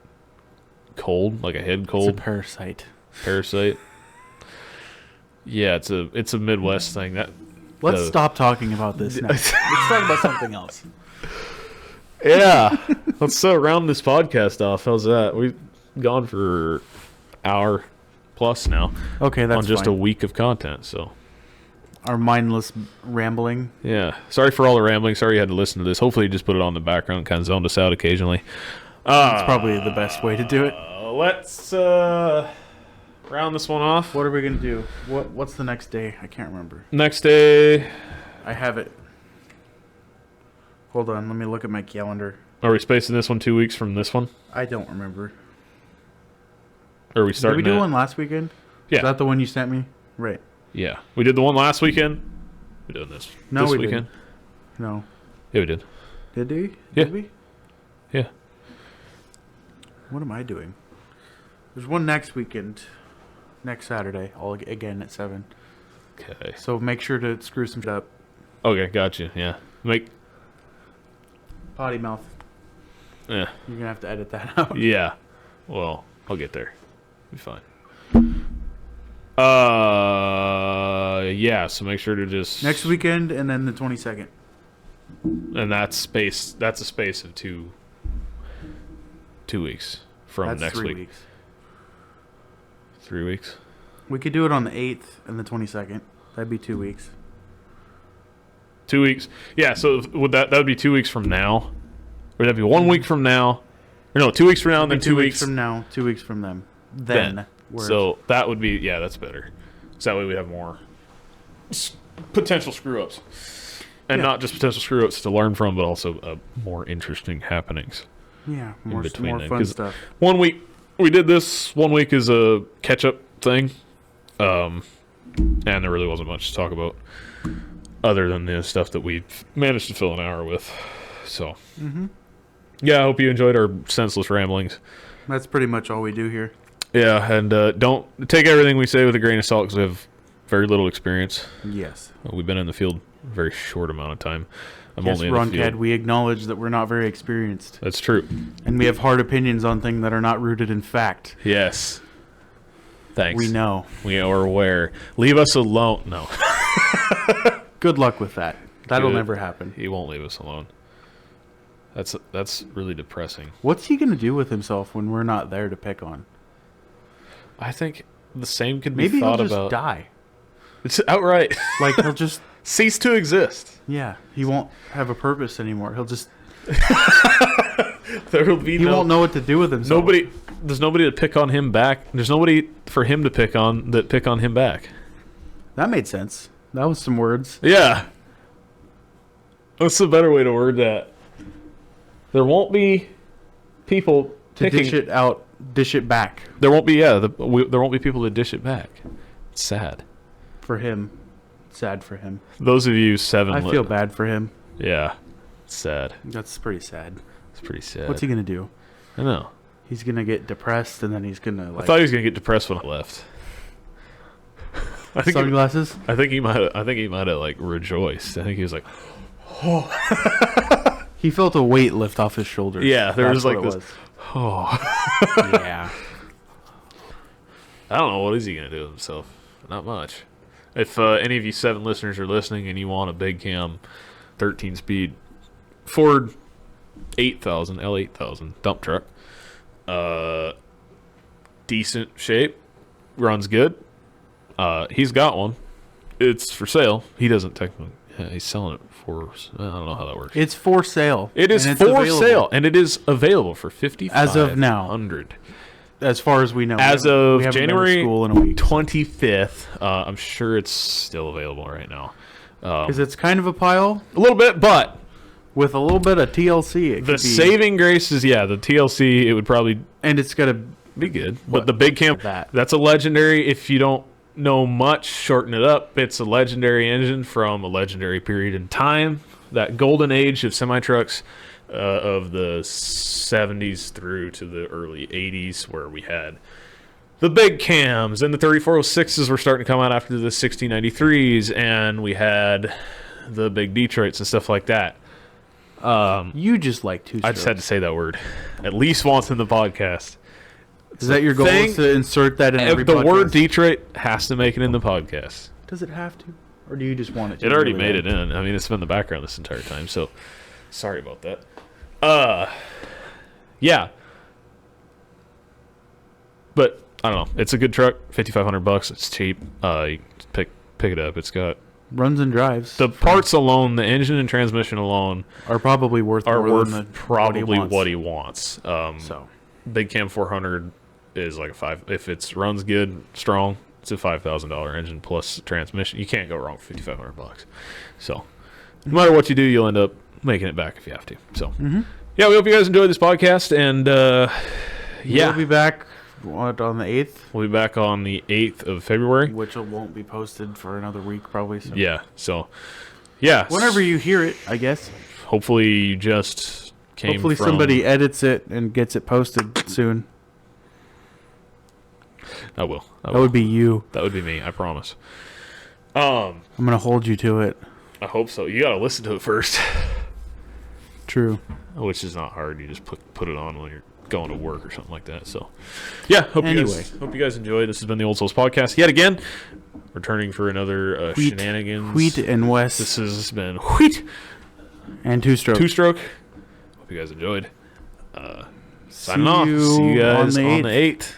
Speaker 1: cold, like a head cold.
Speaker 2: It's a parasite.
Speaker 1: Yeah, it's a Midwest thing.
Speaker 2: Let's stop talking about this now. Let's talk about something else.
Speaker 1: Yeah. Let's round this podcast off. How's that? We've gone for hour plus now.
Speaker 2: Okay, that's
Speaker 1: on just
Speaker 2: fine.
Speaker 1: A week of content, so.
Speaker 2: Our mindless rambling.
Speaker 1: Yeah. Sorry for all the rambling. Sorry you had to listen to this. Hopefully you just put it on the background, kind of zoned us out occasionally.
Speaker 2: That's probably the best way to do it.
Speaker 1: Let's round this one off.
Speaker 2: What are we going to do? What's the next day? I can't remember.
Speaker 1: Next day.
Speaker 2: I have it. Hold on. Let me look at my calendar.
Speaker 1: Are we spacing this one 2 weeks from this one?
Speaker 2: I don't remember.
Speaker 1: Or are we starting
Speaker 2: Did we do one last weekend?
Speaker 1: Yeah.
Speaker 2: Is that the one you sent me? Right.
Speaker 1: Yeah. We did the one last weekend. We're doing this.
Speaker 2: No,
Speaker 1: this
Speaker 2: we
Speaker 1: weekend.
Speaker 2: Didn't. No.
Speaker 1: Yeah, we did.
Speaker 2: Did we?
Speaker 1: Yeah.
Speaker 2: Did we?
Speaker 1: Yeah.
Speaker 2: What am I doing? There's one next weekend. Next Saturday. All again at 7.
Speaker 1: Okay.
Speaker 2: So make sure to screw some shit up.
Speaker 1: Okay, gotcha. Yeah.
Speaker 2: Potty mouth.
Speaker 1: Yeah.
Speaker 2: You're going to have to edit that out.
Speaker 1: Yeah. Well, I'll get there. Be fine. Yeah, so make sure to just
Speaker 2: next weekend and then the 22nd.
Speaker 1: And that's a space of 2 weeks from
Speaker 2: that's
Speaker 1: next
Speaker 2: 3
Speaker 1: week.
Speaker 2: Weeks.
Speaker 1: 3 weeks.
Speaker 2: We could do it on the 8th and the 22nd. That'd be 2 weeks.
Speaker 1: 2 weeks. Yeah, so that would be 2 weeks from now. Or that'd be 1 week from now. Or no, 2 weeks from now and then 2 weeks
Speaker 2: from now, 2 weeks from them. Then.
Speaker 1: So that would be, that's better. So that way we have more potential screw-ups. And not just potential screw-ups to learn from, but also more interesting happenings.
Speaker 2: Yeah, more fun stuff.
Speaker 1: 1 week, we did this. 1 week is a catch-up thing. And there really wasn't much to talk about other than the stuff that we managed to fill an hour with. So, yeah, I hope you enjoyed our senseless ramblings.
Speaker 2: That's pretty much all we do here.
Speaker 1: Yeah, and don't take everything we say with a grain of salt because we have very little experience.
Speaker 2: Yes.
Speaker 1: We've been in the field a very short amount of time.
Speaker 2: Yes, Ronkhead, we acknowledge that we're not very experienced.
Speaker 1: That's true.
Speaker 2: And we have hard opinions on things that are not rooted in fact.
Speaker 1: Yes. Thanks.
Speaker 2: We know.
Speaker 1: We are aware. Leave us alone. No.
Speaker 2: Good luck with that. That'll never happen.
Speaker 1: He won't leave us alone. That's really depressing.
Speaker 2: What's he going to do with himself when we're not there to pick on?
Speaker 1: I think the same could be thought about.
Speaker 2: Maybe he'll just die.
Speaker 1: It's outright.
Speaker 2: Like, he'll just
Speaker 1: cease to exist.
Speaker 2: Yeah, he won't have a purpose anymore. He'll just...
Speaker 1: There will be
Speaker 2: he won't know what to do with himself.
Speaker 1: There's nobody to pick on him back. There's nobody for him to pick on him back.
Speaker 2: That made sense. That was some words.
Speaker 1: Yeah. What's a better way to word that? There won't be people
Speaker 2: to dish it out, dish it back.
Speaker 1: There won't be there won't be people to dish it back. It's sad.
Speaker 2: For him. Sad for him.
Speaker 1: Those of you 7.
Speaker 2: I feel bad for him.
Speaker 1: Yeah. It's sad.
Speaker 2: That's pretty sad.
Speaker 1: It's pretty sad.
Speaker 2: What's he gonna do?
Speaker 1: I know.
Speaker 2: He's gonna get depressed, and then he's gonna.
Speaker 1: I thought he was gonna get depressed when I left.
Speaker 2: Sunglasses.
Speaker 1: I think he might have like rejoiced. I think he was like,
Speaker 2: oh. He felt a weight lift off his shoulders.
Speaker 1: Yeah, there was like this. Oh.
Speaker 2: Yeah.
Speaker 1: I don't know, what is he gonna do with himself? Not much. If any of you 7 listeners are listening and you want a big cam, 13-speed Ford 8000 L8000 dump truck, decent shape, runs good. He's got one. It's for sale. He doesn't technically. He's selling it for. I don't know how that works.
Speaker 2: It's for sale.
Speaker 1: It is for sale, and it is available for $5,500
Speaker 2: as of now. As far as we know,
Speaker 1: as of January 25th, I'm sure it's still available right now.
Speaker 2: Because it's kind of a pile,
Speaker 1: a little bit, but
Speaker 2: with a little bit of TLC.
Speaker 1: The saving grace is the TLC. It would probably
Speaker 2: and it's gonna
Speaker 1: be good. But the big cam, that's a legendary. If you don't know much, shorten it up. It's a legendary engine from a legendary period in time. That golden age of semi-trucks of the 70s through to the early 80s, where we had the big cams and the 3406s were starting to come out after the 1693s, and we had the big Detroits and stuff like that.
Speaker 2: You just like two-strokes.
Speaker 1: I just had to say that word at least once in the podcast.
Speaker 2: Is that your goal, is to insert that in every podcast?
Speaker 1: The word Detroit has to make it in the podcast.
Speaker 2: Does it have to? Or do you just want it to?
Speaker 1: It already made it in. I mean, it's been in the background this entire time, so sorry about that. Yeah. But I don't know. It's a good truck. $5,500. It's cheap. You pick it up. It's got
Speaker 2: runs and drives.
Speaker 1: The parts alone, the engine and transmission alone,
Speaker 2: are probably worth
Speaker 1: probably what he wants.
Speaker 2: So
Speaker 1: Big Cam 400 is like a 5. If it runs good, strong, it's a $5,000 engine plus transmission. You can't go wrong with $5,500. So no matter what you do, you'll end up making it back if you have to. So yeah, we hope you guys enjoyed this podcast, and
Speaker 2: we'll be back on the 8th.
Speaker 1: We'll be back on the 8th of February,
Speaker 2: which won't be posted for another week probably. So.
Speaker 1: Yeah. So yeah,
Speaker 2: whenever you hear it, I guess.
Speaker 1: Hopefully you just came.
Speaker 2: Hopefully somebody edits it and gets it posted soon.
Speaker 1: I will.
Speaker 2: That would be you.
Speaker 1: That would be me. I promise.
Speaker 2: I'm gonna hold you to it.
Speaker 1: I hope so. You gotta listen to it first.
Speaker 2: True.
Speaker 1: Which is not hard. You just put it on when you're going to work or something like that. So, yeah. Hope you guys enjoyed. This has been the Old Souls Podcast yet again. Returning for another shenanigans.
Speaker 2: Wheat and West.
Speaker 1: This has been Wheat
Speaker 2: and Two Stroke.
Speaker 1: Hope you guys enjoyed. Signing off. See you guys on the 8th.